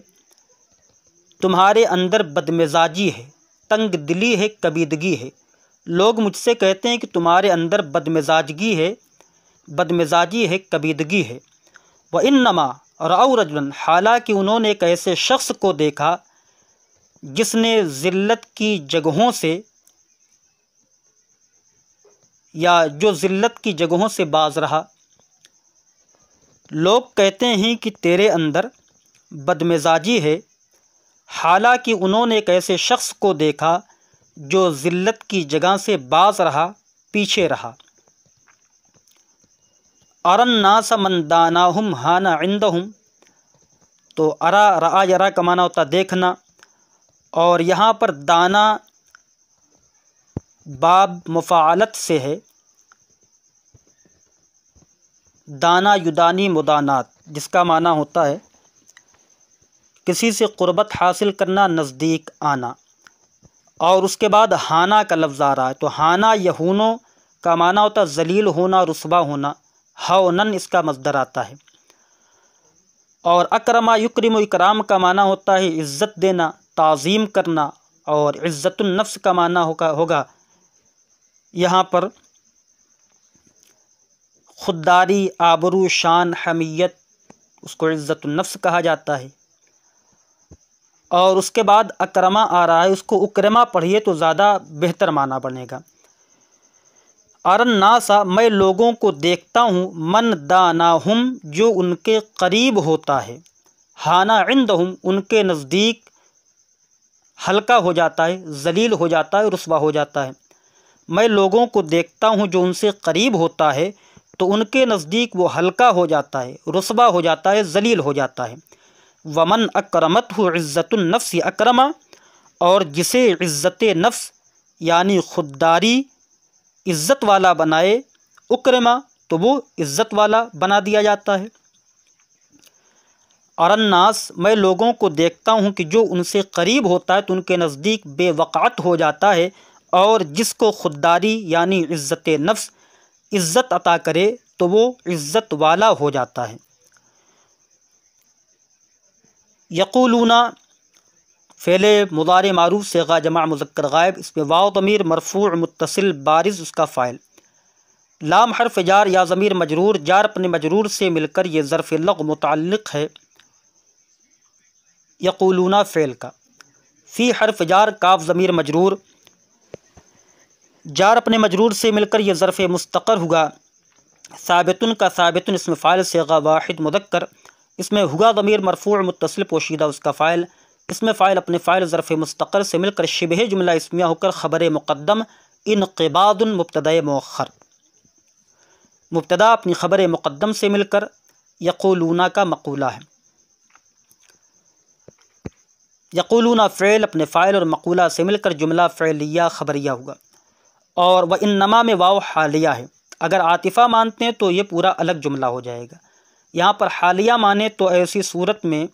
تمہارے اندر بدمزاجی ہے، تنگ دلی ہے، کبیدگی ہے۔ لوگ مجھ سے کہتے ہیں کہ تمہارے اندر بدمزاجی ہے، کبیدگی ہے۔ وَإِنَّمَا رَأَوْا رَجُلًا، حالانکہ انہوں نے ایک ایسے شخص کو دیکھا جس نے ذلت کی جگہوں سے، یا جو ذلت کی جگہوں سے باز رہا۔ لوگ کہتے ہیں کہ تیرے اندر بدمزاجی ہے، حالانکہ انہوں نے ایک ایسے شخص کو دیکھا جو ذلت کی جگہ سے باز رہا، پیچھے رہا۔ ارى الناس من داناہم ہان عندہم، تو ارا رآ یرا کا معنی ہوتا دیکھنا، اور یہاں پر دانا باب مفاعلت سے ہے، دانا یدانی مدانات، جس کا معنی ہوتا ہے کسی سے قربت حاصل کرنا، نزدیک آنا۔ اور اس کے بعد ہانا کا لفظ آ رہا ہے، تو ہانا یہونو کا معنی ہوتا ہے ذلیل ہونا، رسوا ہونا۔ ہونن اس کا مصدر آتا ہے۔ اور اکرما یکرم، اکرام کا معنی ہوتا ہے عزت دینا، تعظیم کرنا۔ اور عزت النفس کا معنی ہوگا یہاں پر خودداری، آبرو، شان، حمیت، اس کو عزت النفس کہا جاتا ہے۔ اور اس کے بعد اکرما آ رہا ہے، اس کو اکرما پڑھیے تو زیادہ بہتر معنی بنے گا۔ ارن ناسا، میں لوگوں کو دیکھتا ہوں، من داناہم، جو ان کے قریب ہوتا ہے، ہانا عندہم، ان کے نزدیک ہلکا ہو جاتا ہے، ذلیل ہو جاتا ہے، رسوا ہو جاتا ہے۔ میں لوگوں کو دیکھتا ہوں جو ان سے قریب ہوتا ہے تو ان کے نزدیک وہ ہلکا ہو جاتا ہے، رسوا ہو جاتا ہے، ذلیل ہو جاتا ہے۔ ومن اکرمتہ عزت النفس اکرما، اور جسے عزت نفس یعنی خودداری عزت والا بنائے، اکرما، تو وہ عزت والا بنا دیا جاتا ہے۔ اور الناس، میں لوگوں کو دیکھتا ہوں کہ جو ان سے قریب ہوتا ہے تو ان کے نزدیک بے وقعت ہو جاتا ہے، اور جس کو خودداری یعنی عزت نفس عزت عطا کرے تو وہ عزت والا ہو جاتا ہے۔ یقولون فعل مضارع معروف صیغہ جمع مذکر غائب، اس میں واو ضمیر مرفوع متصل بارز اس کا فاعل، لام حرف جار یا ضمیر مجرور، جار اپنے مجرور سے مل کر یہ ظرف لغو متعلق ہے یقولون فعل کا، فی حرف جار کاف ضمیر مجرور، جار اپنے مجرور سے مل کر یہ ظرف مستقر ہوگا، ثابتن کا ثابتن اس میں فاعل صیغہ واحد مذکر، اس میں ہوا ضمیر مرفوع متصل پوشیدہ اس کا فاعل، اس میں فاعل اپنے فاعل ظرف مستقر سے مل کر شبہ جملہ اسمیہ ہو کر خبر مقدم انقباض مبتدا مؤخر، مبتدا اپنی خبر مقدم سے مل کر یقولون کا مقولہ ہے، یقولون فعل اپنے فاعل اور مقولہ سے مل کر جملہ فعلیہ خبریہ ہوگا، اور وہ انما میں واو حالیہ ہے، اگر عاطفہ مانتے ہیں تو یہ پورا الگ جملہ ہو جائے گا، یہاں پر حالیہ مانے تو ایسی صورت میں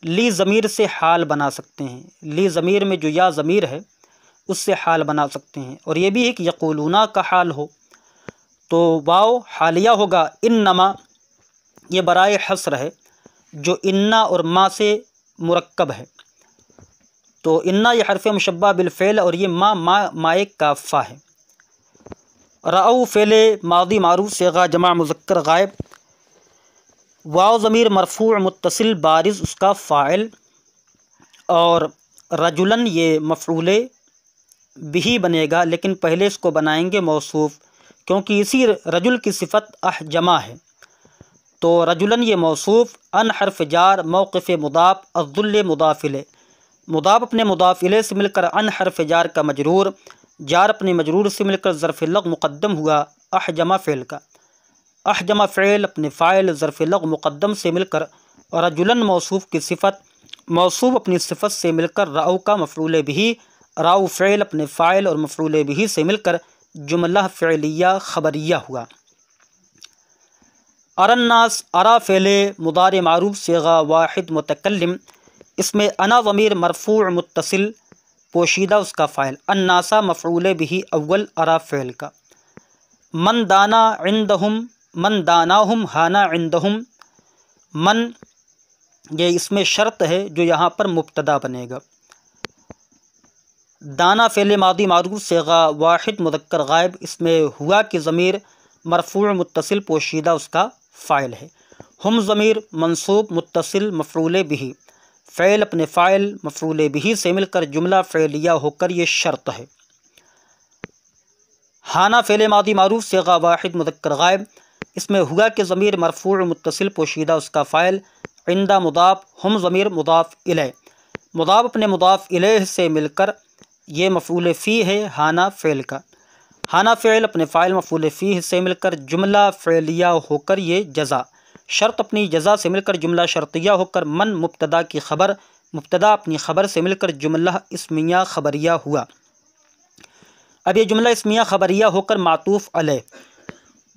لی ضمیر سے حال بنا سکتے ہیں، لی ضمیر میں جو یا ضمیر ہے اس سے حال بنا سکتے ہیں، اور یہ بھی ہے کہ یقولون کا حال ہو تو واو حالیہ ہوگا، انما یہ برائے حصر ہے جو انا اور ما سے مرکب ہے، تو انا یہ حرف مشبہ بالفعل اور یہ ما ایک کافہ ہے، رأو فعل ماضی معروف صیغہ جمع مذکر غائب، واو ضمیر مرفوع متصل بارز اس کا فاعل، اور رجلاً یہ مفعول بہ بنے گا، لیکن پہلے اس کو بنائیں گے موصوف، کیونکہ اسی رجل کی صفت احجمہ ہے، تو رجلاً یہ موصوف، ان حرف جار موقف مضاف، الذل مضاف الیہ، مضاف اپنے مضاف الیہ سے مل کر ان حرف جار کا مجرور، جار اپنے مجرور سے مل کر ظرف لغو مقدم ہوا احجمہ فعل کا، احجمہ فعل اپنے فاعل ظرف لغو مقدم سے مل کر، اور رجلاً موصوف کی صفت، موصوف اپنی صفت سے مل کر رأو کا مفعول بہ، راؤ فعل اپنے فاعل اور مفعول بہ سے مل کر جملہ فعلیہ خبریہ ہوا، ارى الناس، ارى فعل مضارع معروف صیغہ واحد متکلم، اس میں انا ضمیر مرفوع متصل پوشیدہ اس کا فاعل، الناس مفعول بہ اول ارى فعل کا، من دانا عندہم، من داناہم ہانا عندہم، من یہ اس میں شرط ہے جو یہاں پر مبتدا بنے گا، دانا فعل ماضی معروف صیغہ واحد مذکر غائب، اس میں ہوا کی ضمیر مرفوع متصل پوشیدہ اس کا فاعل ہے، ہم ضمیر منصوب متصل مفعول بہ، فعل اپنے فاعل مفعول بہ سے مل کر جملہ فعلیہ ہو کر یہ شرط ہے، ہانا فعل ماضی معروف صیغہ واحد مذکر غائب، اس میں ہوا کے ضمیر مرفوع متصل پوشیدہ اس کا فاعل، عند مضاف، ہم ضمیر مضاف الیہ، مضاف اپنے مضاف الیہ سے مل کر یہ مفعول فی ہے ہانا فعل کا، ہانا فعل اپنے فاعل مفعول فی سے مل کر جملہ فعلیہ ہو کر یہ جزا، شرط اپنی جزا سے مل کر جملہ شرطیہ ہو کر من مبتدا کی خبر، مبتدا اپنی خبر سے مل کر جملہ اسمیہ خبریہ ہوا، اب یہ جملہ اسمیہ خبریہ ہو کر معطوف علیہ،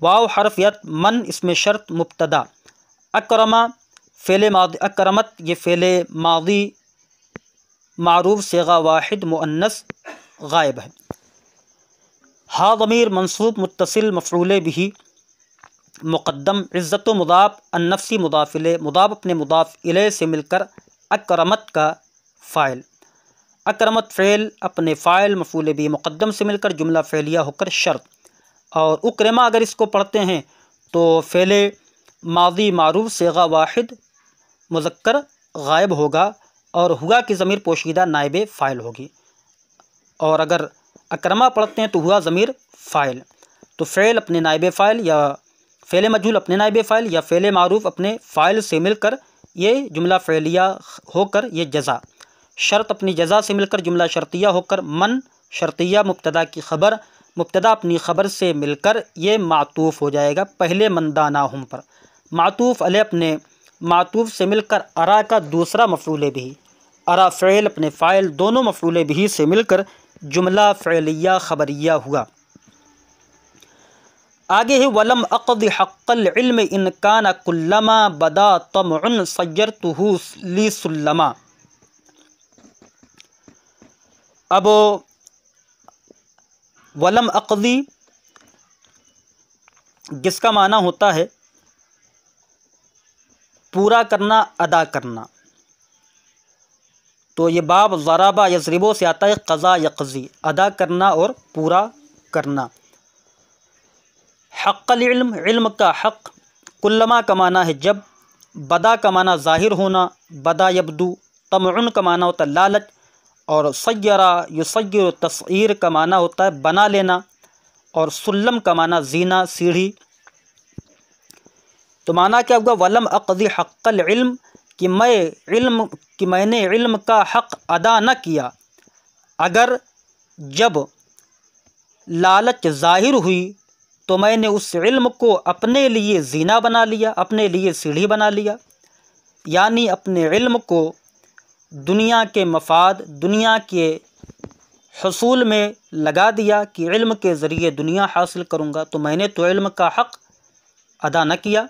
واو حرف یت، من اس میں شرط مبتدا، اکرما فعل ماضی، اکرمت یہ فعل ماضی معروف صیغہ واحد مؤنث غائب ہے، ہا ضمیر منصوب متصل مفعول بہ مقدم، عزت و مضاف، النفسی مضاف الیہ، مضاف اپنے مضاف الیہ سے مل کر اکرمت کا فاعل، اکرمت فعل اپنے فاعل مفعول بہ مقدم سے مل کر جملہ فعلیہ ہو کر شرط، اور اکرما اگر اس کو پڑھتے ہیں تو فعل ماضی معروف صیغہ واحد مذکر غائب ہوگا، اور ہوا کی ضمیر پوشیدہ نائب فاعل ہوگی، اور اگر اکرما پڑھتے ہیں تو ہوا ضمیر فاعل، تو فعل اپنے نائب فاعل یا فعل مجہول اپنے نائب فاعل یا فعل معروف اپنے فاعل سے مل کر یہ جملہ فعلیہ ہو کر یہ جزا، شرط اپنی جزا سے مل کر جملہ شرطیہ ہو کر من شرطیہ مبتدا کی خبر، مبتدا اپنی خبر سے مل کر یہ معطوف ہو جائے گا پہلے من داناہم پر، معطوف علیہ اپنے معطوف سے مل کر ارا کا دوسرا مفعول بہ، ارا فعل اپنے فاعل دونوں مفعول بہ سے مل کر جملہ فعلیہ خبریہ ہوا، آگے ہے ولم اقض حق العلم ان کان کلما بدا طمع صیرتہ لی سلما، اب ولم اقضی جس کا معنی ہوتا ہے پورا کرنا، ادا کرنا، تو یہ باب ضربہ یضربو سے آتا ہے قضا یقضی، ادا کرنا اور پورا کرنا۔ حق العلم، علم کا حق، کلما کا معنی ہے جب، بدا کا معنی ظاہر ہونا، بدا یبدو، طمع کا معنی ہوتا ہے لالچ، اور سیرہ یسیر تسعیر کا معنی ہوتا ہے بنا لینا، اور سلم کا معنی زینہ سیڑھی۔ تو معنی کیا ہوا؟ ولم اقضی حق العلم، کہ میں نے علم کا حق ادا نہ کیا، اگر جب لالچ ظاہر ہوئی تو میں نے اس علم کو اپنے لیے زینہ بنا لیا، اپنے لیے سیڑھی بنا لیا، یعنی اپنے علم کو دنیا کے مفاد، دنیا کے حصول میں لگا دیا کہ علم کے ذریعے دنیا حاصل کروں گا۔ تو میں نے تو علم کا حق ادا نہ کیا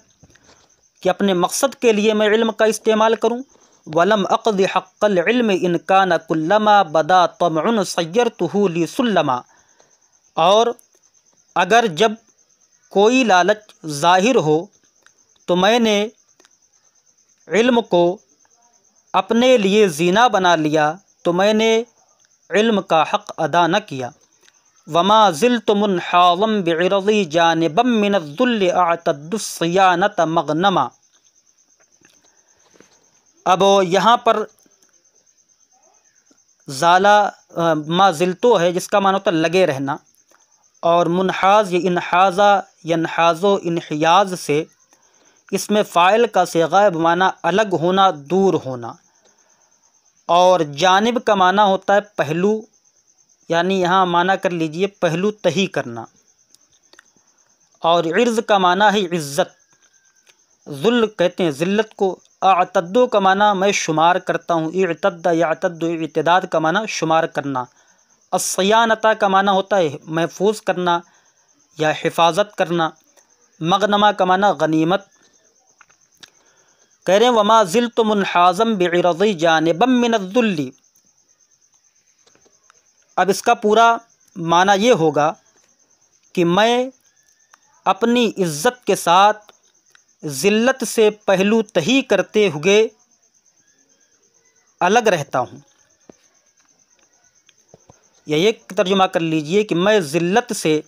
کہ اپنے مقصد کے لیے میں علم کا استعمال کروں۔ وَلَمْ أَقْضِ حَقَّ الْعِلْمِ إِنْ كَانَ كُلَّمَا بَدَا طَمْعٌ صَيَّرْتُهُ لِسُلَّمًا، اور اگر جب کوئی لالچ ظاہر ہو تو میں نے علم کو اپنے لیے زینہ بنا لیا، تو میں نے علم کا حق ادا نہ کیا۔ وَمَا زِلْتُ مُنْحَاظًا بِعِرْضِي جَانِبًا مِّنَ الذُّلِّ أَعْتَدُّ الصِّيَانَةَ مَغْنَمًا۔ اب یہاں پر ما زلتو ہے جس کا معنی ہوتا ہے لگے رہنا، اور منحاز یہ انحازہ ینحاز و انحیاز سے، اس میں فاعل کا صیغہ ہے بمعنی الگ ہونا، دور ہونا، اور جانب کا معنی ہوتا ہے پہلو، یعنی یہاں معنی کر لیجئے پہلو تہی کرنا، اور عرض کا معنی ہے عزت، ذل کہتے ہیں ذلت کو، اعتدو کا معنی میں شمار کرتا ہوں، اعتد یعتد اعتداد کا معنی شمار کرنا، الصیانتا کا معنی ہوتا ہے محفوظ کرنا یا حفاظت کرنا، مغنمہ کا معنی غنیمت۔ کہہ رہے ہیں وما زلت منحازا بعرضی جانبا من الذل، اب اس کا پورا معنی یہ ہوگا کہ میں اپنی عزت کے ساتھ ذلت سے پہلو تہی کرتے ہوئے الگ رہتا ہوں، یا ایک ترجمہ کر لیجئے کہ میں ذلت سے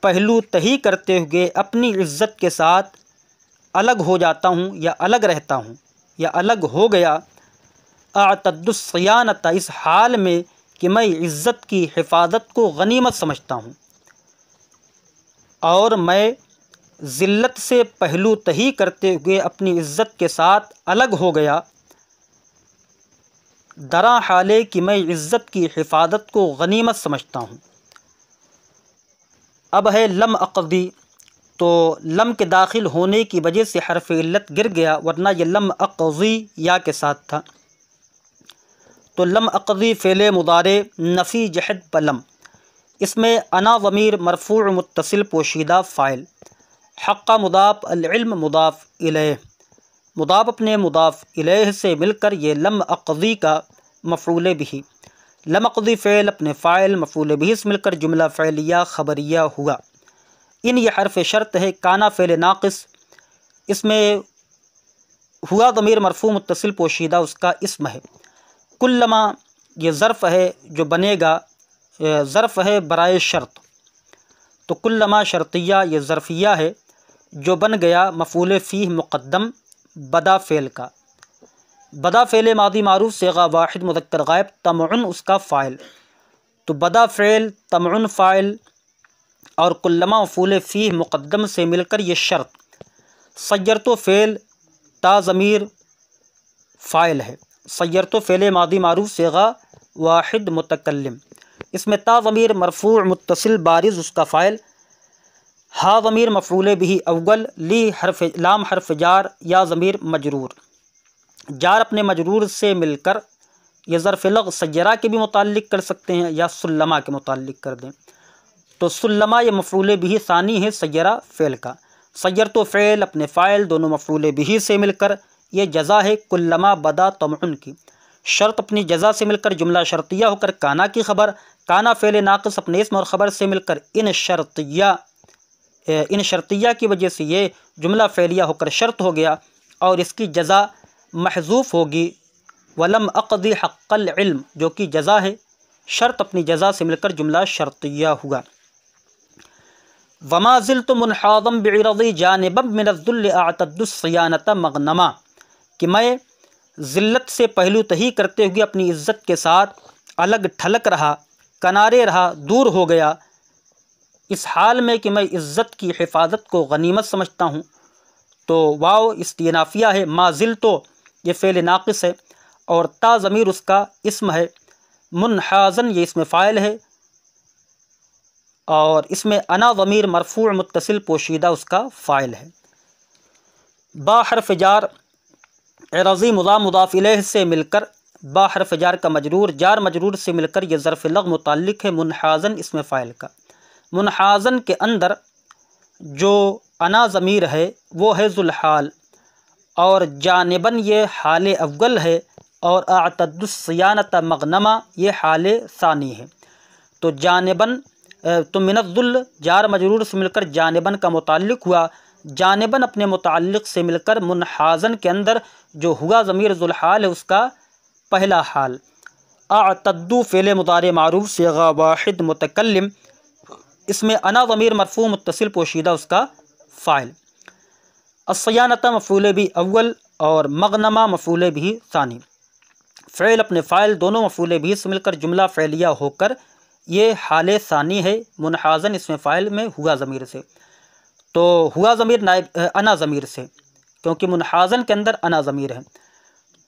پہلو تہی کرتے ہوئے اپنی عزت کے ساتھ الگ ہو جاتا ہوں یا الگ رہتا ہوں یا الگ ہو گیا، اعتد الصیانۃ، اس حال میں کہ میں عزت کی حفاظت کو غنیمت سمجھتا ہوں، اور میں ذلت سے پہلو تہی کرتے ہوئے اپنی عزت کے ساتھ الگ ہو گیا، درا حالے کہ میں عزت کی حفاظت کو غنیمت سمجھتا ہوں۔ اب ہے لم اقضی، تو لم کے داخل ہونے کی وجہ سے حرف علت گر گیا، ورنہ یہ لم اقضی یا کے ساتھ تھا۔ تو لم اقضی فعل مضارع نفی جحد بلم، اس میں انا ضمیر مرفوع متصل پوشیدہ فاعل، حق مضاف، العلم مضاف الیہ، مضاف اپنے مضاف الیہ سے مل کر یہ لم اقضی کا مفعول بہ، لم اقضی فعل اپنے فاعل مفعول بہ سے مل کر جملہ فعلیہ خبریہ ہوا۔ ان یہ حرف شرط ہے، کانا فعل ناقص، اس میں ہوا ضمیر مرفوع متصل پوشیدہ اس کا اسم ہے، کلما یہ ظرف ہے جو بنے گا، ظرف ہے برائے شرط، تو کلما شرطیہ یہ ظرفیہ ہے جو بن گیا مفعول فیہ مقدم بدا فعل کا، بدا فعل ماضی معروف صیغہ واحد مذکر غائب، طمعن اس کا فاعل، تو بدا فعل طمعن فاعل اور کلما مفعول فیہ مقدم سے مل کر یہ شرط، سیرتو فعل تا ضمیر فاعل ہے، سیرتو فعل ماضی معروف صیغہ واحد متکلم، اس میں تا ضمیر مرفوع متصل بارز اس کا فاعل، ہا ضمیر مفعول بہ اول، لی حرف لام حرف جار، یا ضمیر مجرور، جار اپنے مجرور سے مل کر یہ ظرف لغ سیرہ کے بھی متعلق کر سکتے ہیں یا سلمہ کے متعلق کر دیں، تو سلمہ یہ مفعول بہ ثانی ہے سیرہ فعل کا، سیرتو فعل اپنے فاعل دونوں مفعول بہ سے مل کر یہ جزا ہے کلما بدا طمعن کی، شرط اپنی جزا سے مل کر جملہ شرطیہ ہو کر کانا کی خبر، کانا فعل ناقص اپنے اسم اور خبر سے مل کر ان شرطیہ کی وجہ سے یہ جملہ فعلیہ ہو کر شرط ہو گیا، اور اس کی جزا محذوف ہوگی ولم اقضی حق العلم جو کہ جزا ہے، شرط اپنی جزا سے مل کر جملہ شرطیہ ہوا۔ وما زلت منحاظا بعرضی جانبا من الذل اعتد الصیانۃ مغنما، کہ میں ذلت سے پہلو تہی کرتے ہوئے اپنی عزت کے ساتھ الگ تھلگ رہا، کنارے رہا، دور ہو گیا، اس حال میں کہ میں عزت کی حفاظت کو غنیمت سمجھتا ہوں۔ تو واو استئنافیہ ہے، ما زلتو یہ فعل ناقص ہے، اور تا ضمیر اس کا اسم ہے، منحازن یہ اسم فاعل ہے، اور اس میں انا ضمیر مرفوع متصل پوشیدہ اس کا فاعل ہے۔ با حرف جار عرضی مضاف مضاف الیہ سے مل کر، با حرف جار کا مجرور جار مجرور سے مل کر یہ ظرف لغو متعلق ہے منحازن اسم فاعل کا۔ منحازن کے اندر جو انا ضمیر ہے وہ ہے ذوالحال، اور جانباً یہ حال اول ہے، اور اعتد الصیانۃ مغنما یہ حال ثانی ہے۔ تو جانباً تو من الذل جار مجرور سے مل کر جانباً کا متعلق ہوا، جانباً اپنے متعلق سے مل کر منحازن کے اندر جو ہوا ضمیر ذوالحال ہے اس کا پہلا حال۔ اعتدو فعل مضارع معروف صیغہ واحد متکلم، اس میں انا ضمیر مرفوع متصل پوشیدہ اس کا فاعل۔ الصیانۃ مفعول بھی اول اور مغنمہ مفعول بھی ثانی، فعل اپنے فاعل دونوں مفعول بھی سے مل کر جملہ فعلیہ ہو کر یہ حال ثانی ہے منحازن اسم فاعل میں ہوا ضمیر سے۔ تو ہوا ضمیر نائب انا ضمیر سے، کیونکہ منحازن کے اندر انا ضمیر ہے،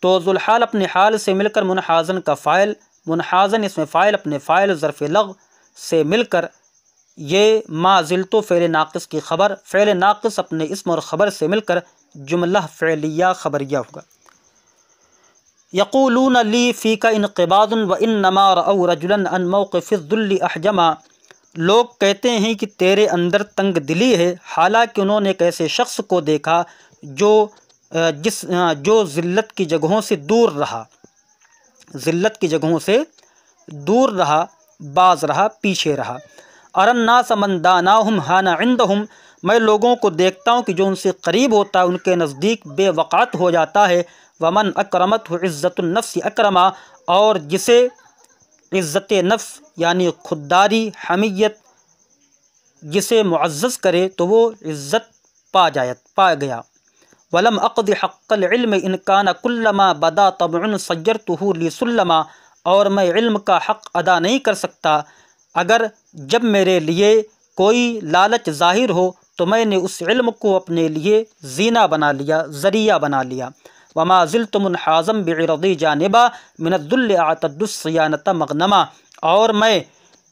تو ذوالحال اپنے حال سے مل کر منحازن کا فاعل، منحازن اسم فاعل اپنے فاعل ظرف لغو سے مل کر یہ ما زلتو فعل ناقص کی خبر، فعل ناقص اپنے اسم اور خبر سے مل کر جملہ فعلیہ خبریہ ہوگا۔ یقولون لی فیک انقباض وانما رأوا رجلا عن موقف الذل احجما، لوگ کہتے ہیں کہ تیرے اندر تنگ دلی ہے، حالانکہ انہوں نے ایک ایسے شخص کو دیکھا جو ذلت کی جگہوں سے دور رہا، ذلت کی جگہوں سے دور رہا، باز رہا، پیچھے رہا۔ ارى الناس من داناهم حان عندهم، میں لوگوں کو دیکھتا ہوں کہ جو ان سے قریب ہوتا ہے ان کے نزدیک بے وقعت ہو جاتا ہے۔ ومن اکرمتہ عزت النفس اکرما، اور جسے عزت نفس یعنی خودداری، حمیت جسے معزز کرے تو وہ عزت پا گیا۔ ولم اقض حق العلم ان کان کلما بدا طبع صیرتہ لی سلما، اور میں علم کا حق ادا نہیں کر سکتا اگر جب میرے لیے کوئی لالچ ظاہر ہو تو میں نے اس علم کو اپنے لیے زینہ بنا لیا، ذریعہ بنا لیا۔ وما زلت منحازا بعرضی جانبا من الذل اعتد الصیانۃ مغنما، اور میں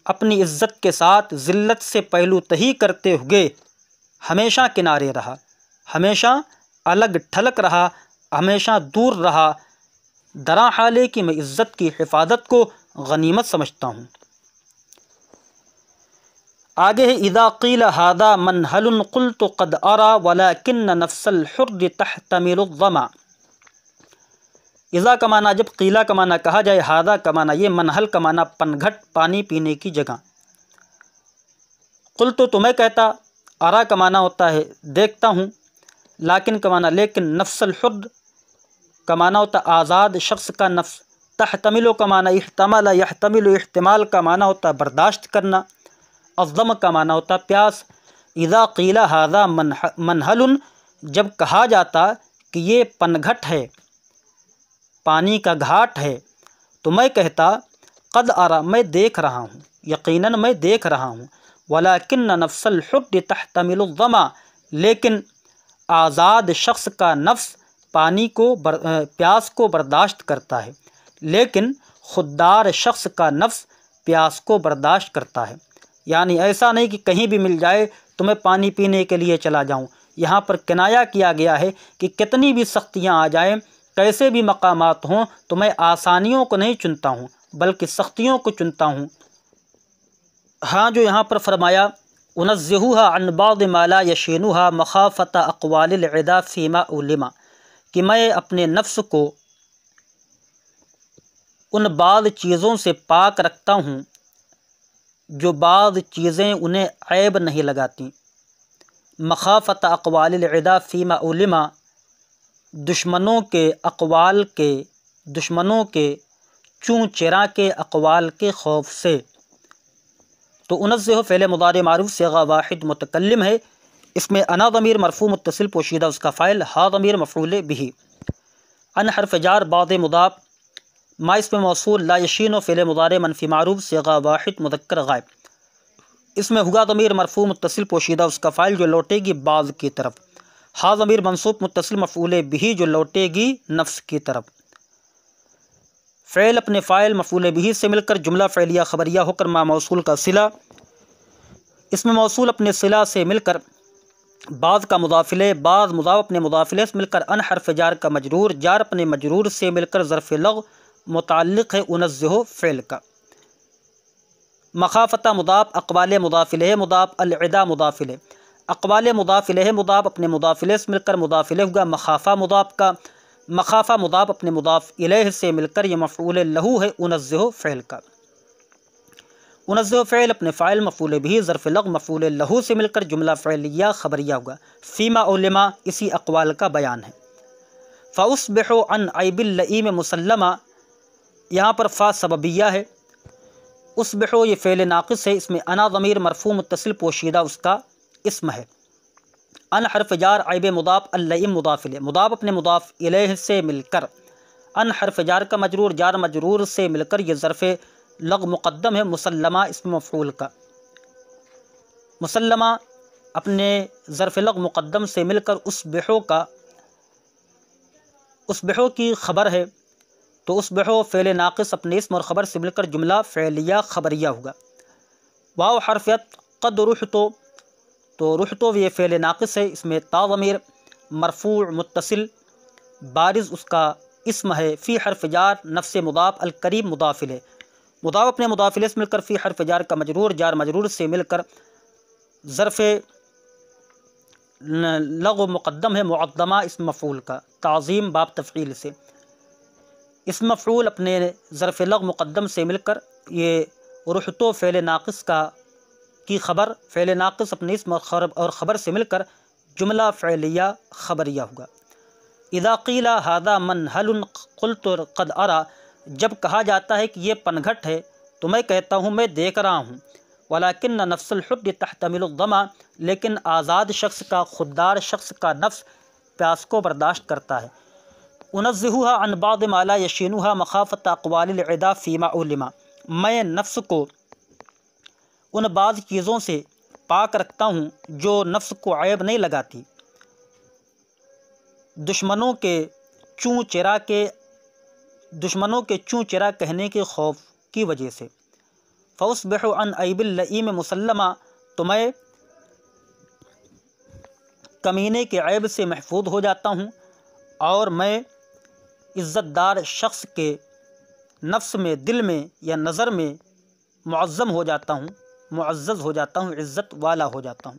اپنی عزت کے ساتھ ذلت سے پہلو تہی کرتے ہوئے ہمیشہ کنارے رہا، ہمیشہ الگ تھلگ رہا، ہمیشہ دور رہا، درا حال ہے کہ میں عزت کی حفاظت کو غنیمت سمجھتا ہوں۔ آگے ہے اذا قیل ھذا منہل قلت قد ارى ولكن نفس الحر تحتمل الظما، اذا کا معنی جب، قیلہ کا معنی کہا جائے، ھذا کا معنی یہ، منہل کا معنی پنگھٹ، پانی پینے کی جگہ۔ قلت تو میں کہتا، ارا کا معنی ہوتا ہے دیکھتا ہوں، لیکن کا معنی لیکن، نفس الحر کا معنی ہوتا آزاد شخص کا نفس، تحتمل کا معنی احتمل یحتمل، احتمال کا معنی ہوتا برداشت کرنا، الظم کا معنی ہوتا پیاس۔ اذا قیل ھذا منہل، جب کہا جاتا کہ یہ پنگھٹ ہے، پانی کا گھاٹ ہے، تو میں کہتا قد ارى میں دیکھ رہا ہوں، یقیناً میں دیکھ رہا ہوں، ولكن نفس الحر تحتمل الظما، لیکن آزاد شخص کا نفس پانی کو پیاس کو برداشت کرتا ہے، لیکن خوددار شخص کا نفس پیاس کو برداشت کرتا ہے۔ یعنی ایسا نہیں کہ کہیں بھی مل جائے تو میں پانی پینے کے لیے چلا جاؤں، یہاں پر کنایا کیا گیا ہے کہ کتنی بھی سختیاں آ جائیں، کیسے بھی مقامات ہوں، تو میں آسانیوں کو نہیں چنتا ہوں بلکہ سختیوں کو چنتا ہوں۔ ہاں جو یہاں پر فرمایا انزہوها عن بعض ما لا یشینها مخافۃ اقوال العدا فیما علما، کہ میں اپنے نفس کو ان بعض چیزوں سے پاک رکھتا ہوں جو بعض چیزیں انہیں عیب نہیں لگاتی۔ مخافۃ اقوال العدا فیما علما، دشمنوں کے اقوال کے دشمنوں کے چوں چرا کے اقوال کے خوف سے۔ تو انزہ فعل مضارع معروف صیغہ واحد متکلم ہے، اس میں انا ضمیر مرفوع متصل پوشیدہ اس کا فاعل، ہا ضمیر مفعول بہ، ان حرف جار بعد مضاف، ما اسم موصول، لا یشین فعل مضارع منفی معروف صیغہ واحد مذکر غائب، اس میں ہوا ضمیر مرفوع متصل پوشیدہ اس کا فاعل جو لوٹے گی بعض کی طرف، ہا ضمیر منصوب متصل مفعول بہ جو لوٹے گی نفس کی طرف۔ فعل اپنے فاعل مفعول بہ سے مل کر جملہ فعلیہ خبریہ ہو کر ما موصول کا صلہ، اس میں موصول اپنے صلہ سے مل کر بعض کا مضاف الیہ، بعض مضاف اپنے مضاف الیہ سے مل کر ان حرف جار کا مجرور، جار اپنے مجرور سے مل کر ظرف لغو متعلق ہے انزہ فعل کا۔ مخافتہ مضاف، اقوال مضاف الیہ مضاف، العدا مضاف الیہ، اقوال مضاف الیہ مضاف اپنے مضاف الیہ سے مل کر مضاف الیہ ہوگا مخافہ مضاف کا، مخافہ مضاف اپنے مضاف الیہ سے مل کر یہ مفعول لہو ہے انزہ فعل کا۔ انزہ فعل اپنے فاعل مفعول بہ ظرف لغو مفعول لہو سے مل کر جملہ فعلیہ خبریہ ہوگا، فیما اور لما اسی اقوال کا بیان ہے۔ فاصبحوا عن عیب اللئیم مسلمہ، یہاں پر فا سببیہ ہے، اصبحوا یہ فعل ناقص ہے، اس میں انا ضمیر مرفوع متصل پوشیدہ اس کا اسم ہے، ان حرف جار عیب مضاف، اللئیم مضاف الیہ، مضاف اپنے مضاف الیہ سے مل کر، ان حرف جار کا مجرور، جار مجرور سے مل کر یہ ظرف لغو مقدم ہے، مسلمہ اسم مفعول کا، مسلمہ اپنے ظرف لغو مقدم سے مل کر اصبحوا کا، اصبحوا کی خبر ہے، تو اصبحوا فعل ناقص اپنے اسم اور خبر سے مل کر جملہ فعلیہ خبریہ ہوگا۔ واو حرفیت قد رحتو، تو رحتو یہ فعل ناقص ہے، اس میں تا ضمیر مرفوع متصل بارز اس کا اسم ہے، فی حرف جار نفس مضاف، القریب مضاف الیہ، مضاف اپنے مضاف الیہ سے مل کر فی حرف جار کا مجرور، جار مجرور سے مل کر ظرف لغو مقدم ہے، معظمہ اسم مفعول کا، تعظیم باب تفعیل سے، اسم مفعول اپنے ظرف لغو مقدم سے مل کر یہ رحتو فعل ناقص کی خبر، فعل ناقص اپنے اسم اور خبر سے مل کر جملہ فعلیہ خبریہ ہوگا۔ اذا قیل ھذا منہل قلت قد اری، جب کہا جاتا ہے کہ یہ پنگھٹ ہے تو میں کہتا ہوں میں دیکھ رہا ہوں، ولکن نفس الحر تحتمل الظما، لیکن آزاد شخص کا، خوددار شخص کا نفس پیاس کو برداشت کرتا ہے۔ انزہھا عن بعض ما لا یشینھا مخافۃ اقوال العدا فیما علما، میں نفس کو ان بعض چیزوں سے پاک رکھتا ہوں جو نفس کو عیب نہیں لگاتی، دشمنوں کے چوں چرا کہنے کے خوف کی وجہ سے۔ فاصبحوا عن عیب اللئیم مسلمہ، تو میں کمینے کے عیب سے محفوظ ہو جاتا ہوں اور میں عزت دار شخص کے نفس میں، دل میں یا نظر میں معظم ہو جاتا ہوں، معزز ہو جاتا ہوں، عزت والا ہو جاتا ہوں۔